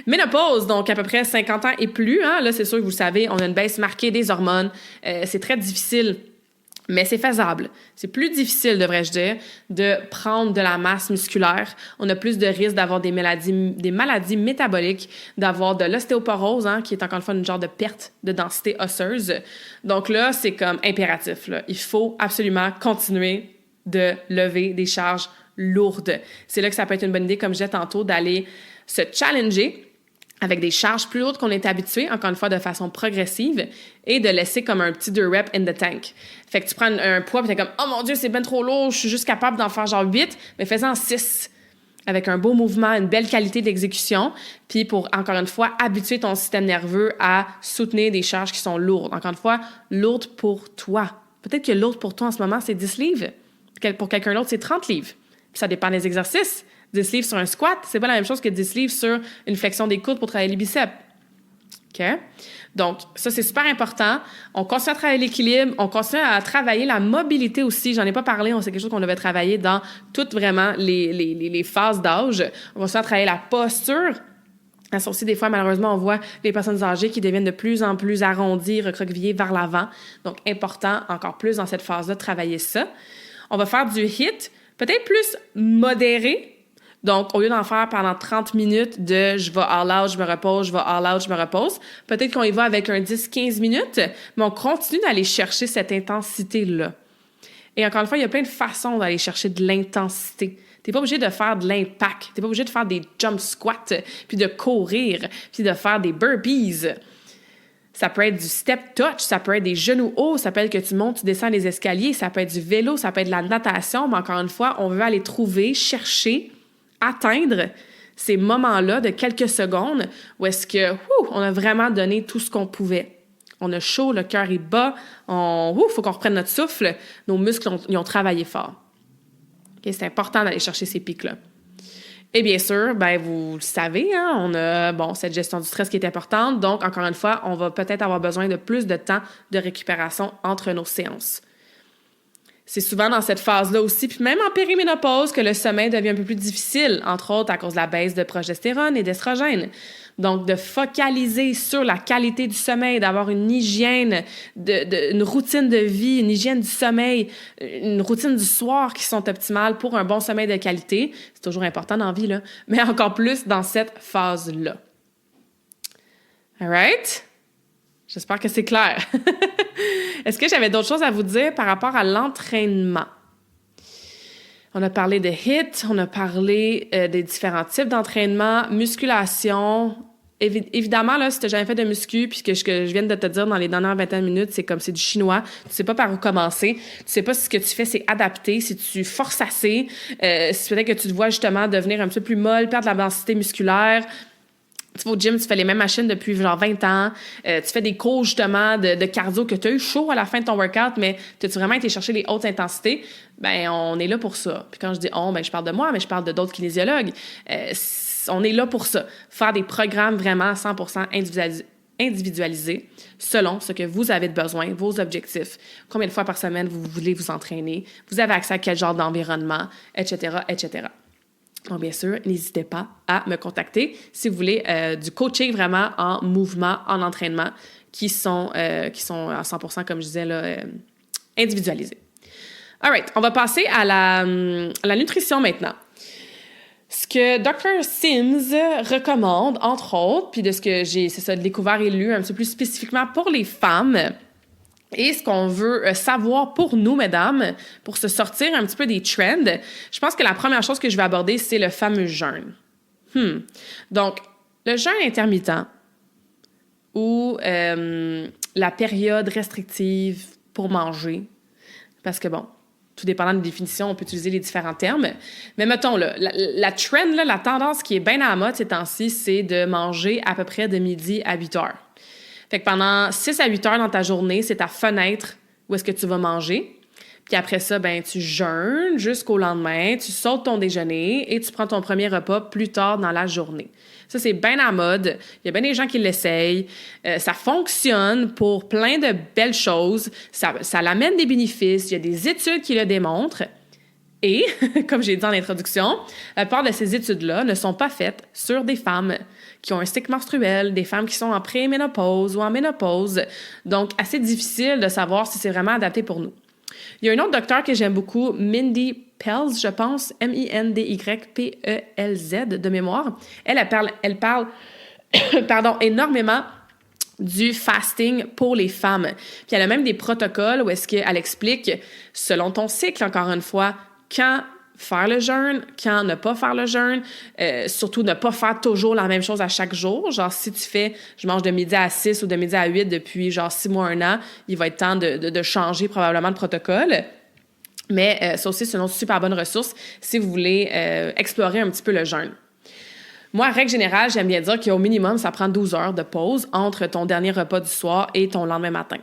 ménopause, donc à peu près 50 ans et plus. Hein? Là, c'est sûr que vous savez, on a une baisse marquée des hormones. C'est très difficile, mais c'est faisable. C'est plus difficile, devrais-je dire, de prendre de la masse musculaire. On a plus de risques d'avoir des maladies métaboliques, d'avoir de l'ostéoporose, hein, qui est encore une fois une genre de perte de densité osseuse. Donc là, c'est comme impératif, là. Il faut absolument continuer de lever des charges lourdes. C'est là que ça peut être une bonne idée, comme je disais tantôt, d'aller se challenger avec des charges plus lourdes qu'on est habitué, encore une fois, de façon progressive, et de laisser comme un petit 2 reps in the tank. Fait que tu prends un poids, puis t'es comme « Oh mon Dieu, c'est bien trop lourd, je suis juste capable d'en faire genre 8 », mais fais-en 6, avec un beau mouvement, une belle qualité d'exécution, puis pour, encore une fois, habituer ton système nerveux à soutenir des charges qui sont lourdes. Encore une fois, lourdes pour toi. Peut-être que lourde pour toi en ce moment, c'est 10 livres. Pour quelqu'un d'autre, c'est 30 livres. Puis ça dépend des exercices. 10 livres sur un squat, c'est pas la même chose que 10 livres sur une flexion des coudes pour travailler les biceps. OK? Donc, ça, c'est super important. On continue à travailler l'équilibre. On continue à travailler la mobilité aussi. J'en ai pas parlé. C'est quelque chose qu'on devait travailler dans toutes vraiment les phases d'âge. On continue à travailler la posture. Ça aussi, des fois, malheureusement, on voit les personnes âgées qui deviennent de plus en plus arrondies, recroquevillées vers l'avant. Donc, important, encore plus dans cette phase-là, de travailler ça. On va faire du HIIT, peut-être plus modéré. Donc, au lieu d'en faire pendant 30 minutes de « je vais all out, je me repose, je vais all out, je me repose », peut-être qu'on y va avec un 10-15 minutes, mais on continue d'aller chercher cette intensité-là. Et encore une fois, il y a plein de façons d'aller chercher de l'intensité. T'es pas obligé de faire de l'impact. T'es pas obligé de faire des jump squats, puis de courir, puis de faire des burpees. Ça peut être du step touch, ça peut être des genoux hauts, ça peut être que tu montes, tu descends les escaliers, ça peut être du vélo, ça peut être de la natation, mais encore une fois, on veut aller trouver, chercher, atteindre ces moments-là de quelques secondes où est-ce que on a vraiment donné tout ce qu'on pouvait. On a chaud, le cœur est bas, faut qu'on reprenne notre souffle, nos muscles ils ont travaillé fort. Okay, c'est important d'aller chercher ces pics-là. Et bien sûr, vous le savez, on a cette gestion du stress qui est importante, donc encore une fois, on va peut-être avoir besoin de plus de temps de récupération entre nos séances. C'est souvent dans cette phase-là aussi, puis même en périménopause, que le sommeil devient un peu plus difficile, entre autres à cause de la baisse de progestérone et d'estrogène. Donc, de focaliser sur la qualité du sommeil, d'avoir une hygiène, une routine de vie, une hygiène du sommeil, une routine du soir qui sont optimales pour un bon sommeil de qualité. C'est toujours important dans la vie, là, mais encore plus dans cette phase-là. All right? J'espère que c'est clair. Est-ce que j'avais d'autres choses à vous dire par rapport à l'entraînement? On a parlé de HIIT, on a parlé des différents types d'entraînement, musculation. Évidemment, là, si tu n'as jamais fait de muscu, puis que je viens de te dire dans les dernières 21 minutes, c'est comme c'est du chinois, tu sais pas par où commencer, tu sais pas si ce que tu fais, c'est adapté, si tu forces assez, si peut-être que tu te vois justement devenir un petit peu plus molle, perdre de la densité musculaire. Tu vas au gym, tu fais les mêmes machines depuis genre 20 ans. Tu fais des cours justement de cardio que tu as eu chaud à la fin de ton workout, mais t'as-tu vraiment été chercher les hautes intensités? On est là pour ça. Puis quand je dis je parle de moi, mais je parle de d'autres kinésiologues. On est là pour ça. Faire des programmes vraiment 100% individualisés selon ce que vous avez de besoin, vos objectifs. Combien de fois par semaine vous voulez vous entraîner? Vous avez accès à quel genre d'environnement, etc., etc. Donc, bien sûr, n'hésitez pas à me contacter si vous voulez du coaching vraiment en mouvement, en entraînement, qui sont à 100%, comme je disais, là, individualisés. All right, on va passer à la nutrition maintenant. Ce que Dr. Sims recommande, entre autres, puis de ce que j'ai découvert et lu un petit peu plus spécifiquement pour les femmes, et ce qu'on veut savoir pour nous, mesdames, pour se sortir un petit peu des trends, je pense que la première chose que je vais aborder, c'est le fameux jeûne. Donc, le jeûne intermittent ou la période restrictive pour manger, parce que tout dépendant des définitions, on peut utiliser les différents termes. Mais mettons, là, la trend, là, la tendance qui est bien à la mode ces temps-ci, c'est de manger à peu près de midi à 8 heures. Fait que pendant 6 à 8 heures dans ta journée, c'est ta fenêtre où est-ce que tu vas manger. Puis après ça, tu jeûnes jusqu'au lendemain, tu sautes ton déjeuner et tu prends ton premier repas plus tard dans la journée. Ça, c'est bien à la mode. Il y a bien des gens qui l'essayent. Ça fonctionne pour plein de belles choses. Ça l'amène des bénéfices. Il y a des études qui le démontrent. Et, comme j'ai dit en introduction, la plupart de ces études-là ne sont pas faites sur des femmes qui ont un cycle menstruel, des femmes qui sont en préménopause ou en ménopause. Donc, assez difficile de savoir si c'est vraiment adapté pour nous. Il y a un autre docteur que j'aime beaucoup, Mindy Pelz, je pense, Mindypelz de mémoire. Elle parle énormément du fasting pour les femmes. Puis elle a même des protocoles où est-ce qu'elle explique, selon ton cycle, encore une fois, quand faire le jeûne, quand ne pas faire le jeûne, surtout ne pas faire toujours la même chose à chaque jour. Genre, si tu fais, je mange de midi à 6 ou de midi à 8 depuis genre 6 mois, 1 an, il va être temps de changer probablement de protocole. Mais ça aussi, c'est une autre super bonne ressource si vous voulez explorer un petit peu le jeûne. Moi, règle générale, j'aime bien dire qu'au minimum, ça prend 12 heures de pause entre ton dernier repas du soir et ton lendemain matin.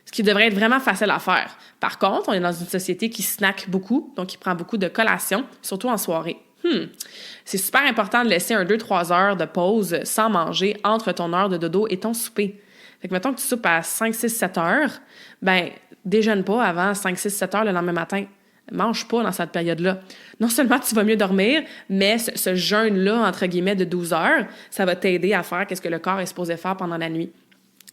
ce qui devrait être vraiment facile à faire. Par contre, on est dans une société qui snack beaucoup, donc qui prend beaucoup de collations, surtout en soirée. C'est super important de laisser un 2-3 heures de pause sans manger entre ton heure de dodo et ton souper. Fait que mettons que tu soupes à 5, 6, 7 heures, ben déjeune pas avant 5, 6, 7 heures le lendemain matin. Mange pas dans cette période-là. Non seulement tu vas mieux dormir, mais ce jeûne-là, entre guillemets, de 12 heures, ça va t'aider à faire ce que le corps est supposé faire pendant la nuit.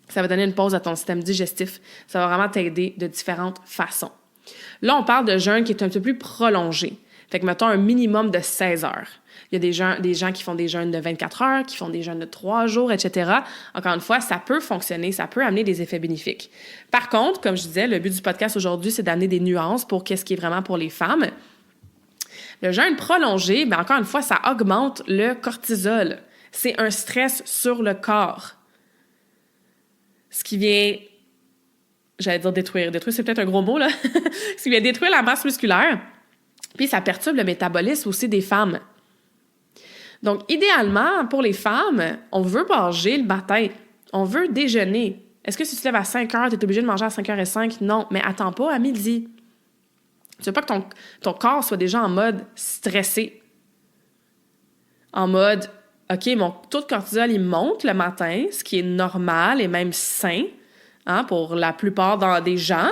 Ça va donner une pause à ton système digestif. Ça va vraiment t'aider de différentes façons. Là, on parle de jeûne qui est un peu plus prolongé. Fait que mettons un minimum de 16 heures. Il y a des gens qui font des jeûnes de 24 heures, qui font des jeûnes de 3 jours, etc. Encore une fois, ça peut fonctionner, ça peut amener des effets bénéfiques. Par contre, comme je disais, le but du podcast aujourd'hui, c'est d'amener des nuances pour qu'est-ce qui est vraiment pour les femmes. Le jeûne prolongé, bien encore une fois, ça augmente le cortisol. C'est un stress sur le corps. Ce qui vient, j'allais dire détruire. Détruire, c'est peut-être un gros mot, là. Ce qui vient détruire la masse musculaire. Puis ça perturbe le métabolisme aussi des femmes. Donc, idéalement, pour les femmes, on veut manger le matin. On veut déjeuner. Est-ce que si tu te lèves à 5 heures, tu es obligé de manger à 5h05? Non, mais attends pas à midi. Tu veux pas que ton corps soit déjà en mode stressé. En mode, OK, mon taux de cortisol, il monte le matin, ce qui est normal et même sain, hein, pour la plupart des gens.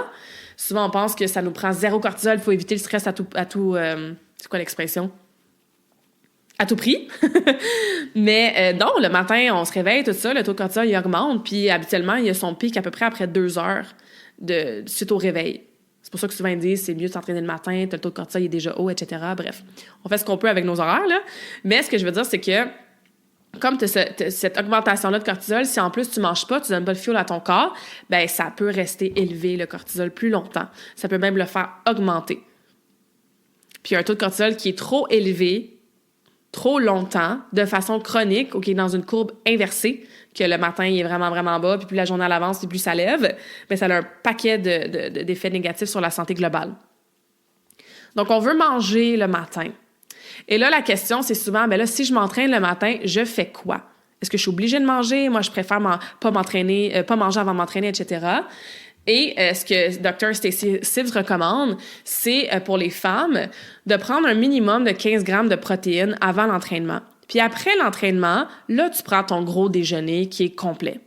Souvent, on pense que ça nous prend 0 cortisol, il faut éviter le stress à tout c'est quoi l'expression? À tout prix. Mais non, le matin, on se réveille, tout ça, le taux de cortisol, il augmente, puis habituellement, il y a son pic à peu près après 2 heures suite au réveil. C'est pour ça que souvent, ils disent c'est mieux de s'entraîner le matin, le taux de cortisol il est déjà haut, etc. Bref, on fait ce qu'on peut avec nos horaires, là. Mais ce que je veux dire, c'est que comme tu as cette augmentation-là de cortisol, si en plus tu manges pas, tu donnes pas de fuel à ton corps, ben ça peut rester élevé, le cortisol, plus longtemps. Ça peut même le faire augmenter. Puis un taux de cortisol qui est trop élevé, trop longtemps, de façon chronique, ou qui est dans une courbe inversée, que le matin, il est vraiment, vraiment bas, puis plus la journée avance, puis plus ça lève, bien, ça a un paquet d'effets négatifs sur la santé globale. Donc, on veut manger le matin. Et là, la question, c'est souvent, bien là, si je m'entraîne le matin, je fais quoi? Est-ce que je suis obligée de manger? Moi, je préfère pas manger avant de m'entraîner, etc. Et ce que Dr. Stacy Sibbs recommande, c'est pour les femmes de prendre un minimum de 15 grammes de protéines avant l'entraînement. Puis après l'entraînement, là, tu prends ton gros déjeuner qui est complet.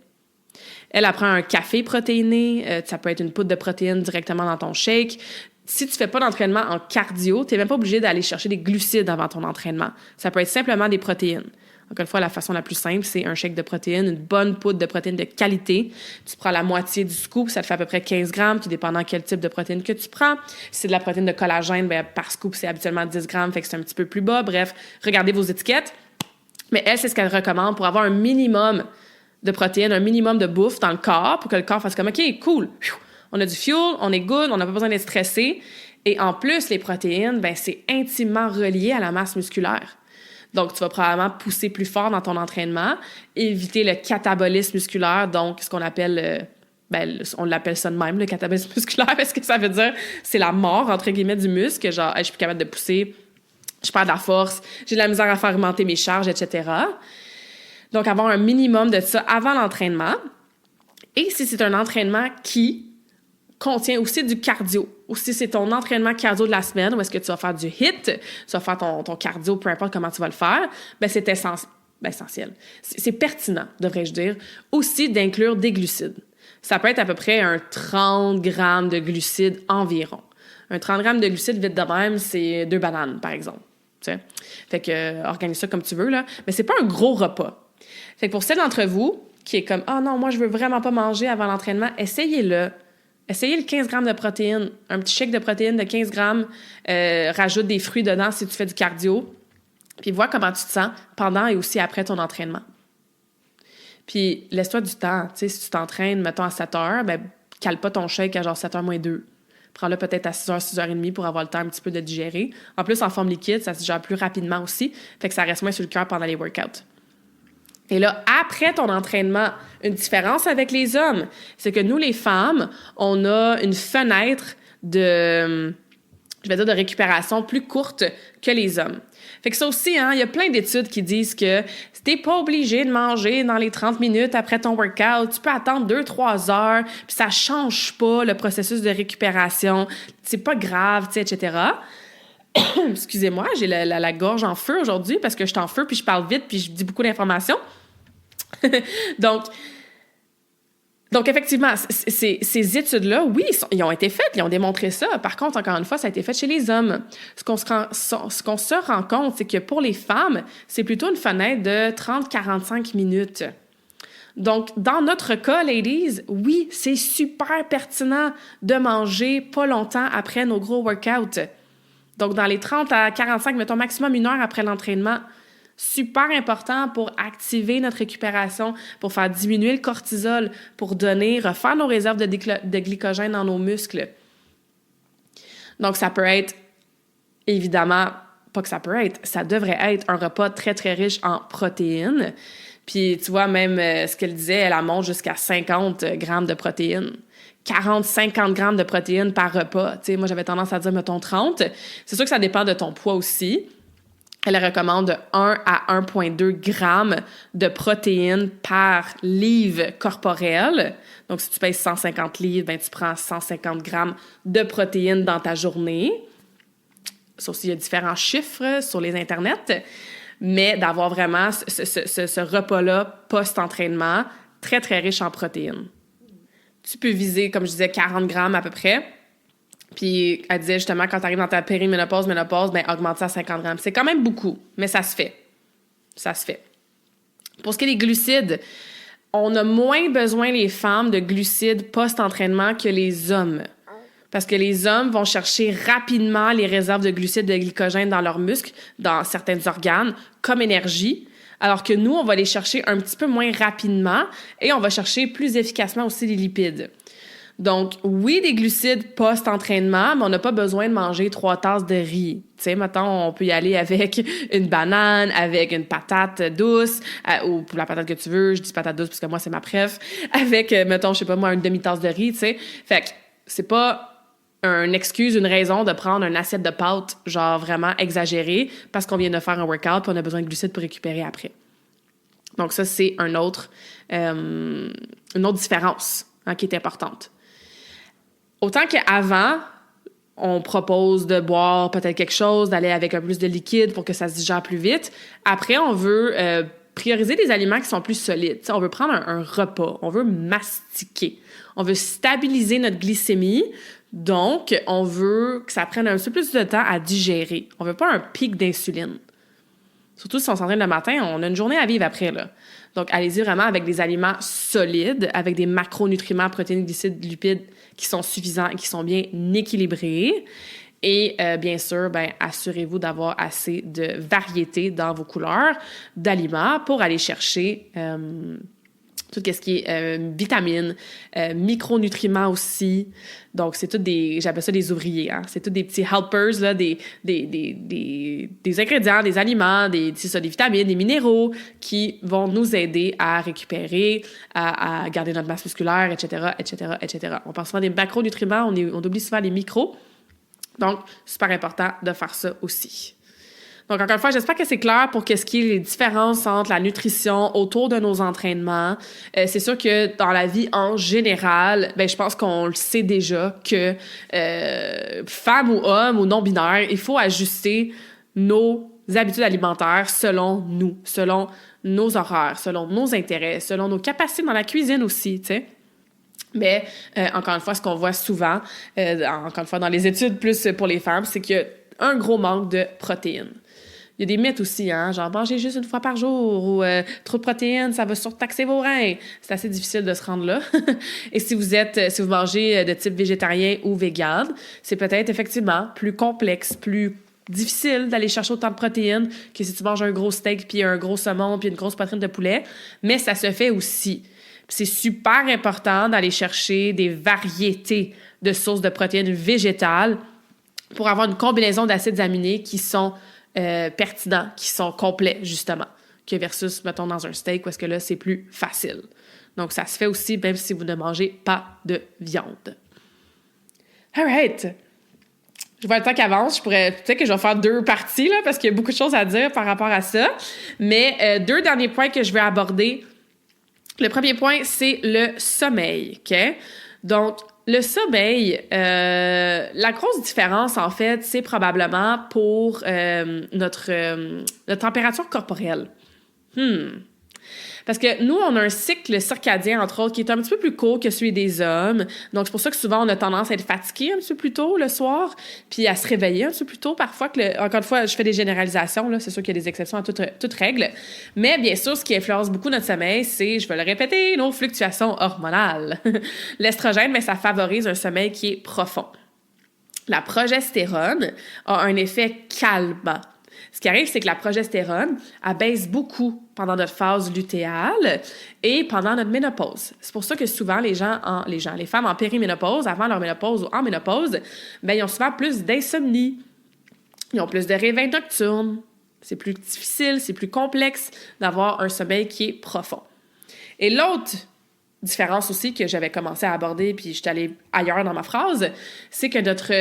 Elle prend un café protéiné, ça peut être une poudre de protéines directement dans ton shake. Si tu fais pas d'entraînement en cardio, tu n'es même pas obligé d'aller chercher des glucides avant ton entraînement. Ça peut être simplement des protéines. Encore une fois, la façon la plus simple, c'est un shake de protéines, une bonne poudre de protéines de qualité. Tu prends la moitié du scoop, ça te fait à peu près 15 grammes, puis dépendant quel type de protéine que tu prends. Si c'est de la protéine de collagène, bien, par scoop, c'est habituellement 10 grammes, fait que c'est un petit peu plus bas. Bref, regardez vos étiquettes. Mais elle, c'est ce qu'elle recommande pour avoir un minimum de protéines, un minimum de bouffe dans le corps, pour que le corps fasse comme « OK, cool, on a du fuel, on est good, on n'a pas besoin d'être stressé. » Et en plus, les protéines, bien, c'est intimement relié à la masse musculaire. Donc, tu vas probablement pousser plus fort dans ton entraînement, éviter le catabolisme musculaire, donc ce qu'on appelle, on l'appelle ça de même, le catabolisme musculaire, parce que ça veut dire c'est la mort, entre guillemets, du muscle, genre, je suis plus capable de pousser, je perds de la force, j'ai de la misère à faire augmenter mes charges, etc. Donc, avoir un minimum de ça avant l'entraînement. Et si c'est un entraînement qui contient aussi du cardio, ou si c'est ton entraînement cardio de la semaine, où est-ce que tu vas faire du HIIT, tu vas faire ton cardio, peu importe comment tu vas le faire, bien, c'est essentiel. C'est pertinent, devrais-je dire, aussi d'inclure des glucides. Ça peut être à peu près un 30 grammes de glucides environ. Un 30 grammes de glucides vite de même, c'est 2 bananes, par exemple. T'sais? Fait que, organise ça comme tu veux, là. Mais c'est pas un gros repas. Fait que pour celles d'entre vous qui est comme « Ah non, moi, je veux vraiment pas manger avant l'entraînement », essayez-le. Essayez le 15 grammes de protéines. Un petit shake de protéines de 15 grammes. Rajoute des fruits dedans si tu fais du cardio. Puis vois comment tu te sens pendant et aussi après ton entraînement. Puis laisse-toi du temps. Tu sais, si tu t'entraînes, mettons, à 7 heures, ben cale pas ton shake à genre 7h moins 2. Prends-le peut-être à 6h, 6h30 pour avoir le temps un petit peu de digérer. En plus, en forme liquide, ça se digère plus rapidement aussi. Fait que ça reste moins sur le cœur pendant les workouts. Et là, après ton entraînement, une différence avec les hommes, c'est que nous, les femmes, on a une fenêtre de je vais dire, de récupération plus courte que les hommes. Fait que ça aussi, il y a plein d'études qui disent que t'es pas obligé de manger dans les 30 minutes après ton workout. Tu peux attendre 2-3 heures, puis ça change pas le processus de récupération. C'est pas grave, etc. Excusez-moi, j'ai la gorge en feu aujourd'hui parce que je suis en feu, puis je parle vite, puis je dis beaucoup d'informations. Donc, effectivement, ces études-là, oui, ils ont été faites, ils ont démontré ça. Par contre, encore une fois, ça a été fait chez les hommes. Ce qu'on se rend compte, c'est que pour les femmes, c'est plutôt une fenêtre de 30-45 minutes. Donc, dans notre cas, ladies, oui, c'est super pertinent de manger pas longtemps après nos gros workouts. Donc, dans les 30 à 45, mettons maximum 1 heure après l'entraînement, super important pour activer notre récupération, pour faire diminuer le cortisol, pour refaire nos réserves de glycogène dans nos muscles. Donc, ça peut être, évidemment, pas que ça peut être, ça devrait être un repas très, très riche en protéines. Puis, tu vois, même ce qu'elle disait, elle monte jusqu'à 50 grammes de protéines. 40-50 grammes de protéines par repas. Tu sais, moi, j'avais tendance à dire, mettons, 30. C'est sûr que ça dépend de ton poids aussi. Elle recommande 1 à 1,2 grammes de protéines par livre corporel. Donc, si tu pèses 150 livres, ben, tu prends 150 grammes de protéines dans ta journée. Ça aussi, il y a différents chiffres sur les internets. Mais d'avoir vraiment ce repas-là post-entraînement, très, très riche en protéines. Tu peux viser, comme je disais, 40 grammes à peu près. Puis elle disait justement, quand tu arrives dans ta périménopause, ben augmente ça à 50 grammes. C'est quand même beaucoup, mais ça se fait. Ça se fait. Pour ce qui est des glucides, on a moins besoin, les femmes, de glucides post-entraînement que les hommes. Parce que les hommes vont chercher rapidement les réserves de glucides, de glycogène dans leurs muscles, dans certains organes, comme énergie. Alors que nous, on va les chercher un petit peu moins rapidement et on va chercher plus efficacement aussi les lipides. Donc, oui, des glucides post-entraînement, mais on n'a pas besoin de manger 3 tasses de riz. Tu sais, mettons, on peut y aller avec une banane, avec une patate douce, ou pour la patate que tu veux, je dis patate douce parce que moi, c'est ma préf, avec, mettons, je sais pas moi, une demi-tasse de riz, tu sais. Fait que c'est pas une excuse, une raison de prendre une assiette de pâtes, genre vraiment exagérée, parce qu'on vient de faire un workout puis on a besoin de glucides pour récupérer après. Donc ça, c'est une autre différence qui est importante. Autant qu'avant, on propose de boire peut-être quelque chose, d'aller avec un peu plus de liquide pour que ça se digère plus vite. Après, on veut prioriser des aliments qui sont plus solides. T'sais, on veut prendre un repas, on veut mastiquer, on veut stabiliser notre glycémie. Donc, on veut que ça prenne un peu plus de temps à digérer. On veut pas un pic d'insuline. Surtout si on s'entraîne le matin, on a une journée à vivre après, là. Donc, allez-y vraiment avec des aliments solides, avec des macronutriments, protéines, glucides, lipides qui sont suffisants et qui sont bien équilibrés. Et bien sûr, assurez-vous d'avoir assez de variété dans vos couleurs d'aliments pour aller chercher tout ce qui est vitamines, micronutriments aussi. Donc, c'est tout j'appelle ça des ouvriers, hein. C'est tout des petits helpers, là, des ingrédients, des aliments, des vitamines, des minéraux qui vont nous aider à récupérer, à garder notre masse musculaire, etc., etc., etc. On parle souvent des macronutriments, on oublie souvent les micros. Donc, super important de faire ça aussi. Donc, encore une fois, j'espère que c'est clair pour ce qui est les différences entre la nutrition autour de nos entraînements. C'est sûr que dans la vie en général, je pense qu'on le sait déjà que femme ou homme ou non-binaire, il faut ajuster nos habitudes alimentaires selon nous, selon nos horaires, selon nos intérêts, selon nos capacités dans la cuisine aussi, tu sais. Mais, encore une fois, ce qu'on voit souvent, encore une fois, dans les études plus pour les femmes, c'est qu'il y a un gros manque de protéines. Il y a des mythes aussi, hein, genre manger juste une fois par jour ou trop de protéines, ça va surtaxer vos reins. C'est assez difficile de se rendre là. Et si vous mangez de type végétarien ou vegan, c'est peut-être effectivement plus complexe, plus difficile d'aller chercher autant de protéines que si tu manges un gros steak, puis un gros saumon, puis une grosse poitrine de poulet. Mais ça se fait aussi. C'est super important d'aller chercher des variétés de sources de protéines végétales pour avoir une combinaison d'acides aminés qui sont pertinents, qui sont complets, justement, que versus, mettons, dans un steak, où est-ce que là, c'est plus facile. Donc, ça se fait aussi, même si vous ne mangez pas de viande. All right! Je vois le temps qu'avance, peut-être que je vais faire 2 parties, là, parce qu'il y a beaucoup de choses à dire par rapport à ça. Mais 2 derniers points que je vais aborder. Le premier point, c'est le sommeil, OK? Donc, le sommeil, la grosse différence, en fait, c'est probablement pour notre température corporelle. Parce que nous, on a un cycle circadien, entre autres, qui est un petit peu plus court que celui des hommes. Donc, c'est pour ça que souvent, on a tendance à être fatigué un petit peu plus tôt le soir, puis à se réveiller un petit peu plus tôt. Parfois, encore une fois, je fais des généralisations, là, c'est sûr qu'il y a des exceptions à toute règle. Mais bien sûr, ce qui influence beaucoup notre sommeil, c'est, je vais le répéter, nos fluctuations hormonales. L'estrogène, mais ça favorise un sommeil qui est profond. La progestérone a un effet calmant. Ce qui arrive, c'est que la progestérone, elle baisse beaucoup pendant notre phase lutéale et pendant notre ménopause. C'est pour ça que souvent, les femmes en périménopause, avant leur ménopause ou en ménopause, ben, ils ont souvent plus d'insomnie. Ils ont plus de réveils nocturnes. C'est plus difficile, c'est plus complexe d'avoir un sommeil qui est profond. Et l'autre différence aussi que j'avais commencé à aborder, puis je suis allée ailleurs dans ma phrase, c'est que notre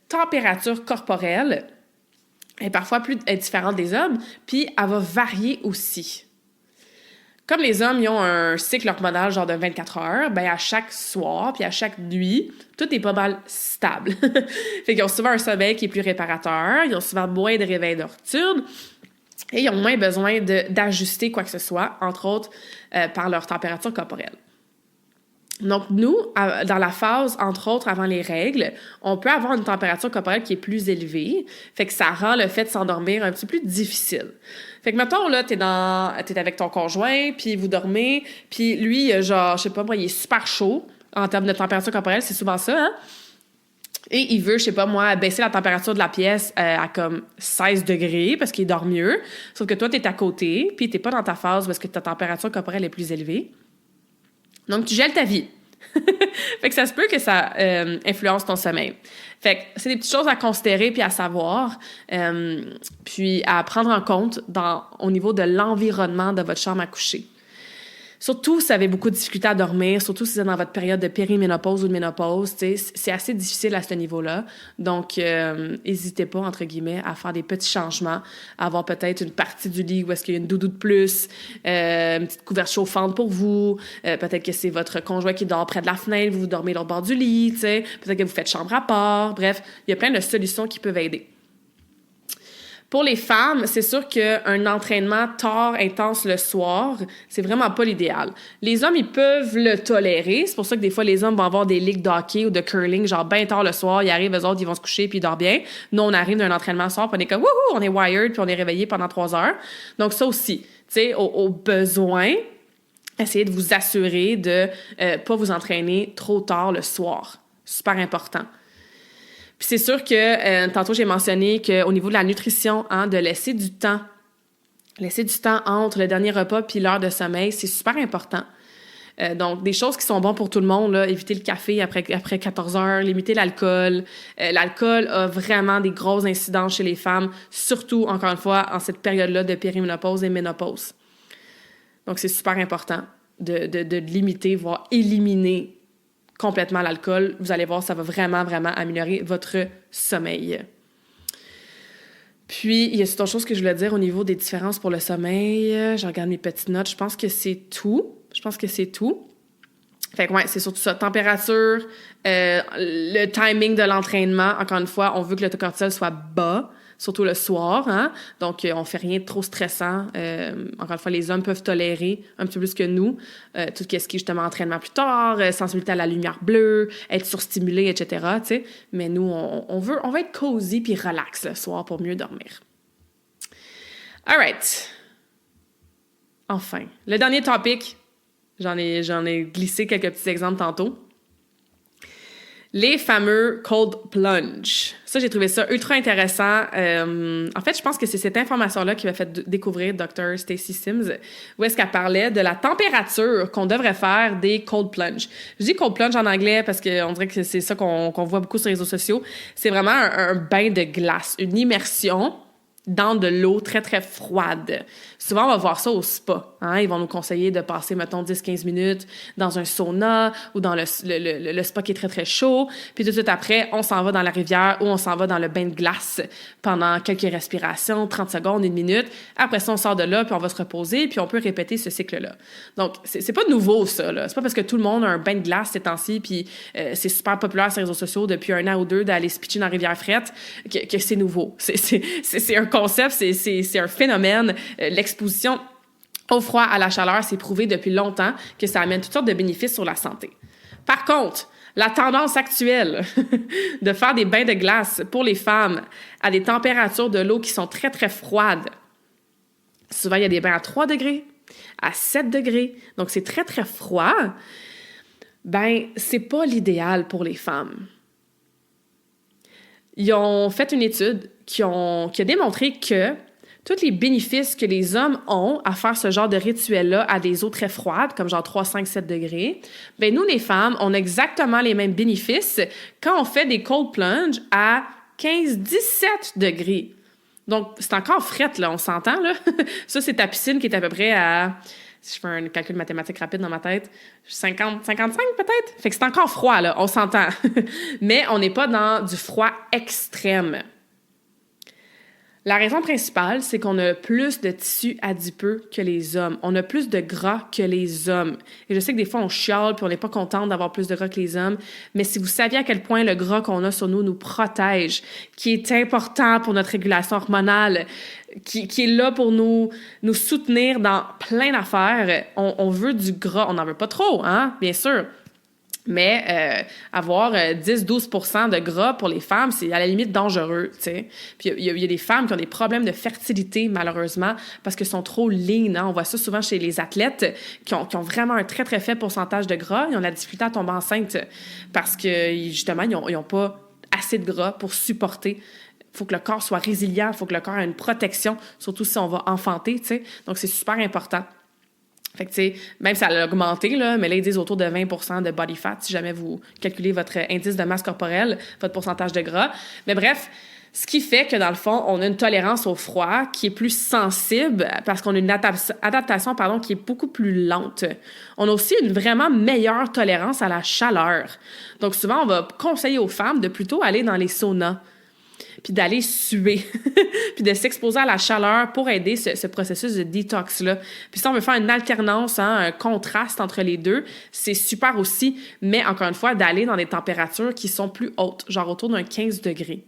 température corporelle est parfois est différente des hommes, puis elle va varier aussi. Comme les hommes, ils ont un cycle hormonal genre de 24 heures, ben à chaque soir puis à chaque nuit, tout est pas mal stable. Fait qu'ils ont souvent un sommeil qui est plus réparateur, ils ont souvent moins de réveils nocturnes et ils ont moins besoin d'ajuster quoi que ce soit, entre autres par leur température corporelle. Donc, nous, dans la phase, entre autres, avant les règles, on peut avoir une température corporelle qui est plus élevée. Fait que ça rend le fait de s'endormir un petit peu plus difficile. Fait que, mettons, là, t'es avec ton conjoint, puis vous dormez, puis lui, genre, je sais pas moi, il est super chaud en termes de température corporelle, c'est souvent ça, hein? Et il veut, je sais pas moi, baisser la température de la pièce à comme 16 degrés parce qu'il dort mieux. Sauf que toi, t'es à côté, puis t'es pas dans ta phase parce que ta température corporelle est plus élevée. Donc, tu gèles ta vie. Fait que ça se peut que ça influence ton sommeil. Fait que c'est des petites choses à considérer puis à savoir, puis à prendre en compte au niveau de l'environnement de votre chambre à coucher. Surtout si vous avez beaucoup de difficultés à dormir, surtout si vous êtes dans votre période de périménopause ou de ménopause, c'est assez difficile à ce niveau-là. Donc, n'hésitez pas, entre guillemets, à faire des petits changements, à avoir peut-être une partie du lit où est-ce qu'il y a une doudou de plus, une petite couverte chauffante pour vous, peut-être que c'est votre conjoint qui dort près de la fenêtre, vous dormez l'autre bord du lit, peut-être que vous faites chambre à part, bref, il y a plein de solutions qui peuvent aider. Pour les femmes, c'est sûr qu'un entraînement tard, intense le soir, c'est vraiment pas l'idéal. Les hommes, ils peuvent le tolérer. C'est pour ça que des fois, les hommes vont avoir des ligues de hockey ou de curling, genre bien tard le soir, ils arrivent, eux autres, ils vont se coucher puis ils dorment bien. Nous, on arrive d'un entraînement soir puis on est comme, wouhou, on est wired puis on est réveillé pendant 3 heures. Donc ça aussi, tu sais, au besoin, essayez de vous assurer de pas vous entraîner trop tard le soir. Super important. Puis c'est sûr que, tantôt, j'ai mentionné qu'au niveau de la nutrition, de laisser du temps entre le dernier repas puis l'heure de sommeil, c'est super important. Donc, des choses qui sont bonnes pour tout le monde, là, éviter le café après 14 heures, limiter l'alcool. L'alcool a vraiment des grosses incidences chez les femmes, surtout, encore une fois, en cette période-là de périménopause et ménopause. Donc, c'est super important de limiter, voire éliminer complètement l'alcool. Vous allez voir, ça va vraiment, vraiment améliorer votre sommeil. Puis, il y a cette autre chose que je voulais dire au niveau des différences pour le sommeil. Je regarde mes petites notes. Je pense que c'est tout. Fait que ouais, c'est surtout ça. Température, le timing de l'entraînement. Encore une fois, on veut que le taux cortisol soit bas, surtout le soir, hein? Donc, on fait rien de trop stressant. Encore une fois, les hommes peuvent tolérer un petit peu plus que nous tout ce qui est justement entraînement plus tard, sensibilité à la lumière bleue, être surstimulé, etc., tu sais. Mais nous, on veut être cosy puis relax le soir pour mieux dormir. All right. Enfin, le dernier topic, j'en ai glissé quelques petits exemples tantôt. Les fameux cold plunge. Ça, j'ai trouvé ça ultra intéressant. En fait, je pense que c'est cette information-là qui m'a fait découvrir Dr. Stacy Sims, où est-ce qu'elle parlait de la température qu'on devrait faire des cold plunge. Je dis cold plunge en anglais parce qu'on dirait que c'est ça qu'on voit beaucoup sur les réseaux sociaux. C'est vraiment un bain de glace, une immersion dans de l'eau très, très froide. Souvent, on va voir ça au spa. Hein? Ils vont nous conseiller de passer, mettons, 10-15 minutes dans un sauna ou dans le spa qui est très, très chaud. Puis tout de suite après, on s'en va dans la rivière ou on s'en va dans le bain de glace pendant quelques respirations, 30 secondes, 1 minute. Après ça, on sort de là, puis on va se reposer, puis on peut répéter ce cycle-là. Donc, c'est pas nouveau, ça. Là. C'est pas parce que tout le monde a un bain de glace ces temps-ci, puis c'est super populaire sur les réseaux sociaux depuis 1 an ou 2 d'aller se pitcher dans la rivière frette que c'est nouveau. C'est un concept, c'est un phénomène. L'exposition au froid, à la chaleur, c'est prouvé depuis longtemps que ça amène toutes sortes de bénéfices sur la santé. Par contre, la tendance actuelle de faire des bains de glace pour les femmes à des températures de l'eau qui sont très, très froides. Souvent, il y a des bains à 3 degrés, à 7 degrés, donc c'est très, très froid. Ben, c'est pas l'idéal pour les femmes. Ils ont fait une étude qui a démontré que tous les bénéfices que les hommes ont à faire ce genre de rituel-là à des eaux très froides, comme genre 3, 5, 7 degrés, bien, nous, les femmes, on a exactement les mêmes bénéfices quand on fait des cold plunge à 15, 17 degrés. Donc, c'est encore frette, là, on s'entend, là. Ça, c'est ta piscine qui est à peu près à, si je fais un calcul mathématique rapide dans ma tête, 50, 55 peut-être? Fait que c'est encore froid, là, on s'entend. Mais on n'est pas dans du froid extrême. La raison principale, c'est qu'on a plus de tissu adipeux que les hommes. On a plus de gras que les hommes. Et je sais que des fois, on chiale puis on n'est pas contente d'avoir plus de gras que les hommes. Mais si vous saviez à quel point le gras qu'on a sur nous protège, qui est important pour notre régulation hormonale, qui est là pour nous soutenir dans plein d'affaires, on veut du gras. On n'en veut pas trop, hein, bien sûr. Mais avoir 10-12% de gras pour les femmes, c'est à la limite dangereux, tu sais. Puis il y a des femmes qui ont des problèmes de fertilité, malheureusement, parce qu'elles sont trop lean. Hein? On voit ça souvent chez les athlètes qui ont vraiment un très, très faible pourcentage de gras. Ils ont la difficulté à tomber enceinte parce que, justement, ils n'ont pas assez de gras pour supporter. Il faut que le corps soit résilient, il faut que le corps ait une protection, surtout si on va enfanter, tu sais. Donc, c'est super important. Fait que, tu sais, même ça a augmenté, là, mais là, ils disent autour de 20% de body fat si jamais vous calculez votre indice de masse corporelle, votre pourcentage de gras. Mais bref, ce qui fait que, dans le fond, on a une tolérance au froid qui est plus sensible parce qu'on a une adaptation qui est beaucoup plus lente. On a aussi une vraiment meilleure tolérance à la chaleur. Donc, souvent, on va conseiller aux femmes de plutôt aller dans les saunas, puis d'aller suer, puis de s'exposer à la chaleur pour aider ce processus de détox-là. Puis si on veut faire une alternance, hein, un contraste entre les deux, c'est super aussi, mais encore une fois, d'aller dans des températures qui sont plus hautes, genre autour d'un 15 degrés.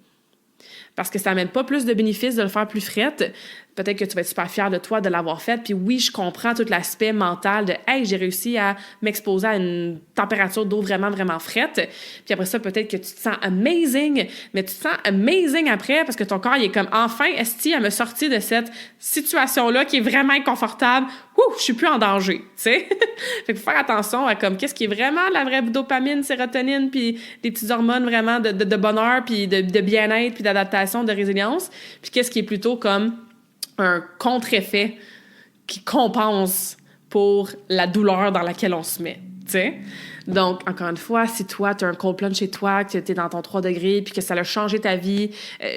Parce que ça n'amène pas plus de bénéfices de le faire plus frette. Peut-être que tu vas être super fière de toi de l'avoir fait. Puis oui, je comprends tout l'aspect mental de « Hey, j'ai réussi à m'exposer à une température d'eau vraiment, vraiment frette. » Puis après ça, peut-être que tu te sens amazing, mais tu te sens amazing après parce que ton corps, il est comme « Enfin, esti, elle me sorti de cette situation-là qui est vraiment inconfortable. Ouh, je suis plus en danger. » Tu sais? Fait que faut faire attention à comme qu'est-ce qui est vraiment la vraie dopamine, sérotonine, puis des petites hormones vraiment de bonheur, puis de bien-être, puis d'adaptation, de résilience. Puis qu'est-ce qui est plutôt comme un contre-effet qui compense pour la douleur dans laquelle on se met, tu sais. Donc, encore une fois, si toi, tu as un cold plunge chez toi, que tu es dans ton 3 degrés, puis que ça a changé ta vie,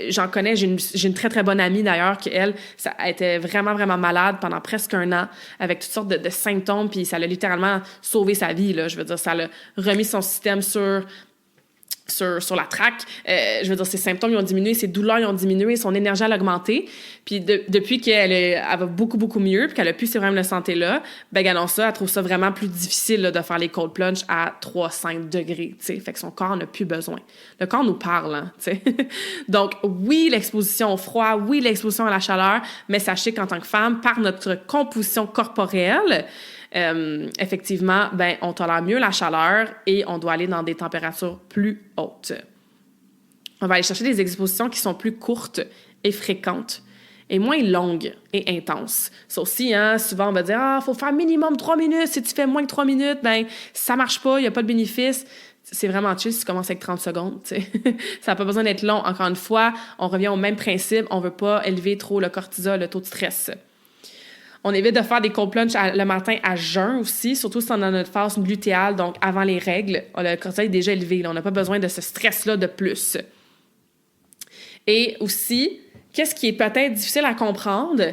j'en connais, j'ai une très, très bonne amie d'ailleurs, qu'elle, ça a été vraiment, vraiment malade pendant presque 1 an, avec toutes sortes de symptômes, puis ça l'a littéralement sauvé sa vie, là. Je veux dire, ça l'a remis son système sur la traque. Je veux dire, ses symptômes ils ont diminué, ses douleurs ils ont diminué, son énergie elle a augmenté. Puis depuis qu'elle va beaucoup, beaucoup mieux, puis qu'elle a plus ces problèmes de santé-là, ben regardons ça, elle trouve ça vraiment plus difficile là, de faire les cold plunge à 3-5 degrés, tu sais. Fait que son corps n'a plus besoin. Le corps nous parle, hein, tu sais. Donc, oui, l'exposition au froid, oui, l'exposition à la chaleur, mais sachez qu'en tant que femme, par notre composition corporelle, effectivement, ben, on tolère mieux la chaleur et on doit aller dans des températures plus hautes. On va aller chercher des expositions qui sont plus courtes et fréquentes et moins longues et intenses. Ça aussi, hein, souvent, on va dire « Ah, il faut faire minimum 3 minutes. Si tu fais moins que 3 minutes, ben ça marche pas, il n'y a pas de bénéfice. » C'est vraiment chill si tu commences avec 30 secondes, tu sais. Ça n'a pas besoin d'être long. Encore une fois, on revient au même principe. On ne veut pas élever trop le cortisol, le taux de stress. On évite de faire des cold plunge le matin à jeun aussi, surtout si on est dans notre phase lutéale, donc avant les règles. Le cortisol est déjà élevé. Là, on n'a pas besoin de ce stress-là de plus. Et aussi, qu'est-ce qui est peut-être difficile à comprendre,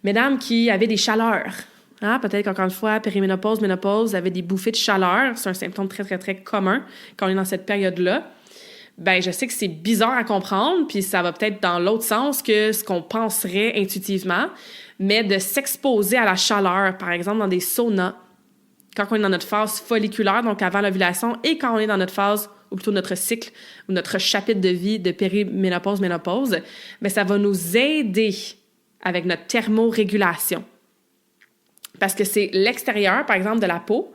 Mesdames qui avaient des chaleurs, hein, peut-être qu'encore une fois, périménopause, ménopause, vous avez des bouffées de chaleur. C'est un symptôme très, très, très commun quand on est dans cette période-là. Ben, je sais que c'est bizarre à comprendre, puis ça va peut-être dans l'autre sens que ce qu'on penserait intuitivement, mais de s'exposer à la chaleur, par exemple dans des saunas, quand on est dans notre phase folliculaire, donc avant l'ovulation, et quand on est dans notre phase, ou plutôt notre cycle, ou notre chapitre de vie de périménopause, ménopause, bien, ça va nous aider avec notre thermorégulation. Parce que c'est l'extérieur, par exemple, de la peau,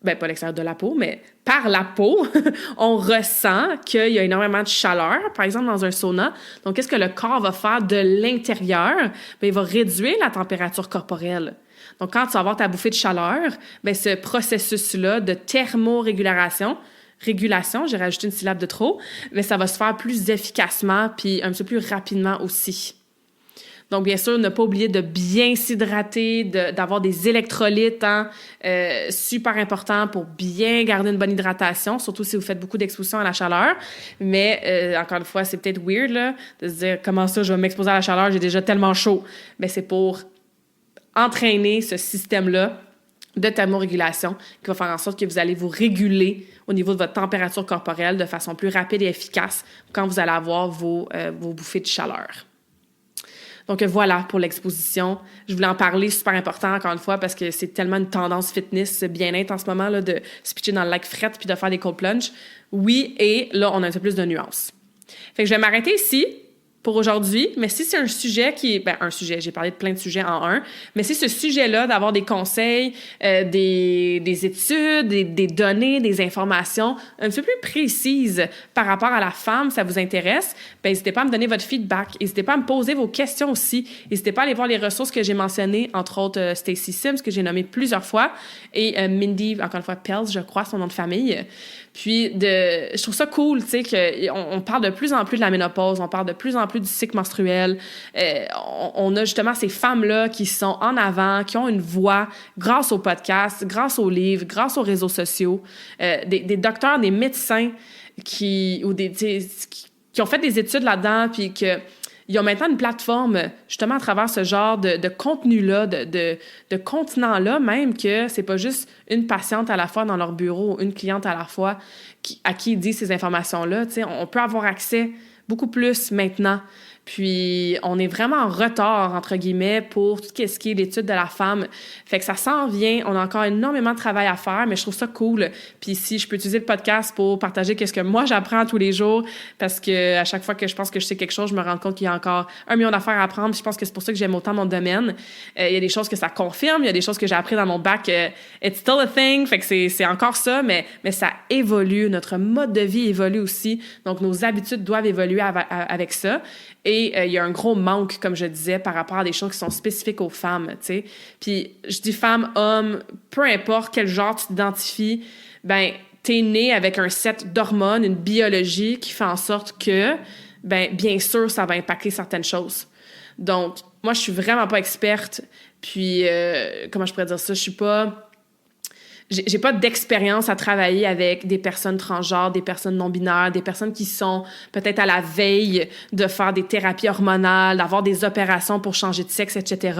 ben pas l'extérieur de la peau, mais par la peau, on ressent qu'il y a énormément de chaleur, par exemple dans un sauna. Donc, qu'est-ce que le corps va faire de l'intérieur? Bien, il va réduire la température corporelle. Donc, quand tu vas avoir ta bouffée de chaleur, bien, ce processus-là de thermorégulation, j'ai rajouté une syllabe de trop, mais ça va se faire plus efficacement puis un petit peu plus rapidement aussi. Donc, bien sûr, ne pas oublier de bien s'hydrater, d'avoir des électrolytes, hein, super important pour bien garder une bonne hydratation, surtout si vous faites beaucoup d'exposition à la chaleur. Mais, encore une fois, c'est peut-être weird là, de se dire « Comment ça, je vais m'exposer à la chaleur? J'ai déjà tellement chaud. » Mais c'est pour entraîner ce système-là de thermorégulation qui va faire en sorte que vous allez vous réguler au niveau de votre température corporelle de façon plus rapide et efficace quand vous allez avoir vos bouffées de chaleur. Donc voilà pour l'exposition. Je voulais en parler, super important encore une fois parce que c'est tellement une tendance fitness bien-être en ce moment là, de se pitcher dans le lac fret puis de faire des cold plunge. Oui, et là, on a un peu plus de nuances. Fait que je vais m'arrêter ici pour aujourd'hui, mais si c'est un sujet qui est... Ben, un sujet, j'ai parlé de plein de sujets en un, mais si ce sujet-là, d'avoir des conseils, des études, des données, des informations un petit peu plus précises par rapport à la femme, ça vous intéresse, ben n'hésitez pas à me donner votre feedback, n'hésitez pas à me poser vos questions aussi, n'hésitez pas à aller voir les ressources que j'ai mentionnées, entre autres Stacy Sims, que j'ai nommé plusieurs fois, et Mindy, encore une fois, Pels, je crois, son nom de famille. Puis, je trouve ça cool, tu sais, qu'on parle de plus en plus de la ménopause, on parle de plus en plus du cycle menstruel. On a justement ces femmes-là qui sont en avant, qui ont une voix grâce au podcast, grâce aux livres, grâce aux réseaux sociaux. Des docteurs, des médecins qui ont fait des études là-dedans, puis ils ont maintenant une plateforme, justement, à travers ce genre de contenu-là, de continent-là, même que c'est pas juste une patiente à la fois dans leur bureau, une cliente à la fois à qui ils disent ces informations-là. Tu sais, on peut avoir accès beaucoup plus maintenant. Puis, on est vraiment en retard, entre guillemets, pour tout ce qui est l'étude de la femme. Fait que ça s'en vient. On a encore énormément de travail à faire, mais je trouve ça cool. Puis, si je peux utiliser le podcast pour partager qu'est-ce que moi j'apprends tous les jours, parce que à chaque fois que je pense que je sais quelque chose, je me rends compte qu'il y a encore 1 million d'affaires à apprendre. Puis je pense que c'est pour ça que j'aime autant mon domaine. Il y a des choses que ça confirme, il y a des choses que j'ai appris dans mon bac. It's still a thing. Fait que c'est encore ça, mais ça évolue. Notre mode de vie évolue aussi. Donc, nos habitudes doivent évoluer avec ça. Et il y a un gros manque, comme je disais, par rapport à des choses qui sont spécifiques aux femmes, tu sais. Puis je dis femme, homme, peu importe quel genre tu t'identifies, ben t'es né avec un set d'hormones, une biologie qui fait en sorte que, ben bien sûr, ça va impacter certaines choses. Donc, moi, je suis vraiment pas experte. Puis, comment je pourrais dire ça? J'ai pas d'expérience à travailler avec des personnes transgenres, des personnes non-binaires, des personnes qui sont peut-être à la veille de faire des thérapies hormonales, d'avoir des opérations pour changer de sexe, etc.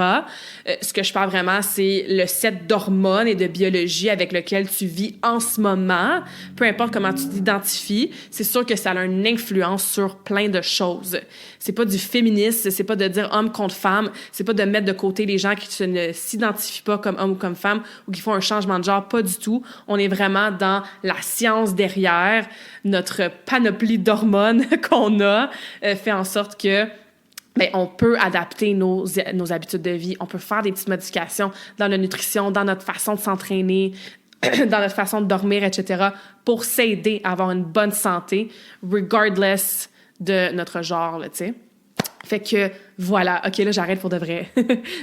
Ce que je parle vraiment, c'est le set d'hormones et de biologie avec lequel tu vis en ce moment. Peu importe comment tu t'identifies, c'est sûr que ça a une influence sur plein de choses. C'est pas du féminisme, c'est pas de dire homme contre femme, c'est pas de mettre de côté les gens qui ne s'identifient pas comme homme ou comme femme ou qui font un changement de genre, pas du tout. On est vraiment dans la science derrière, notre panoplie d'hormones qu'on a fait en sorte que bien, on peut adapter nos habitudes de vie, on peut faire des petites modifications dans la nutrition, dans notre façon de s'entraîner, dans notre façon de dormir, etc., pour s'aider à avoir une bonne santé, regardless de notre genre, tu sais. Fait que, voilà. OK, là, j'arrête pour de vrai.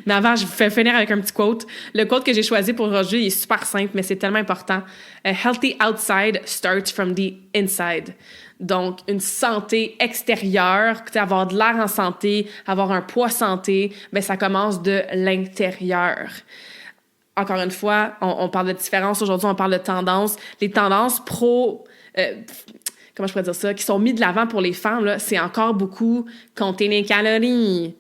Mais avant, je vous fais finir avec un petit quote. Le quote que j'ai choisi pour aujourd'hui, il est super simple, mais c'est tellement important. A healthy outside starts from the inside. Donc, une santé extérieure, avoir de l'air en santé, avoir un poids santé, bien, ça commence de l'intérieur. Encore une fois, on parle de différence. Aujourd'hui, on parle de tendance. Les tendances comment je pourrais dire ça, qui sont mis de l'avant pour les femmes, là, c'est encore beaucoup compter les calories,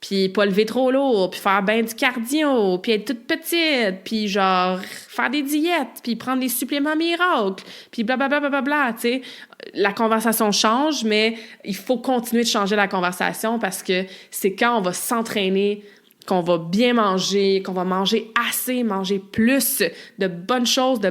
puis pas lever trop lourd, puis faire ben du cardio, puis être toute petite, puis genre faire des diètes, puis prendre des suppléments miracles, puis blablabla, bla, bla, bla, tu sais. La conversation change, mais il faut continuer de changer la conversation parce que c'est quand on va s'entraîner, qu'on va bien manger, qu'on va manger assez, manger plus de bonnes choses, de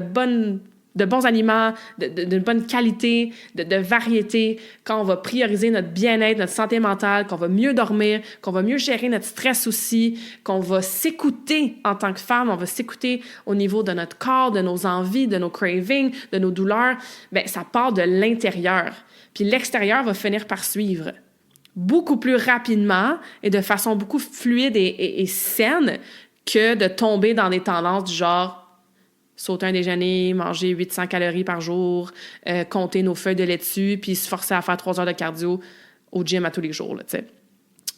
bons aliments, de bonne qualité, de variété, quand on va prioriser notre bien-être, notre santé mentale, qu'on va mieux dormir, qu'on va mieux gérer notre stress aussi, qu'on va s'écouter en tant que femme, on va s'écouter au niveau de notre corps, de nos envies, de nos cravings, de nos douleurs, bien, ça part de l'intérieur. Puis l'extérieur va finir par suivre beaucoup plus rapidement et de façon beaucoup fluide et saine que de tomber dans des tendances du genre sauter un déjeuner, manger 800 calories par jour, compter nos feuilles de laitue, puis se forcer à faire 3 heures de cardio au gym à tous les jours, tu sais.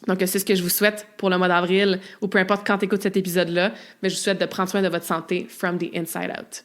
Donc, c'est ce que je vous souhaite pour le mois d'avril, ou peu importe quand tu écoutes cet épisode-là, mais je vous souhaite de prendre soin de votre santé from the inside out.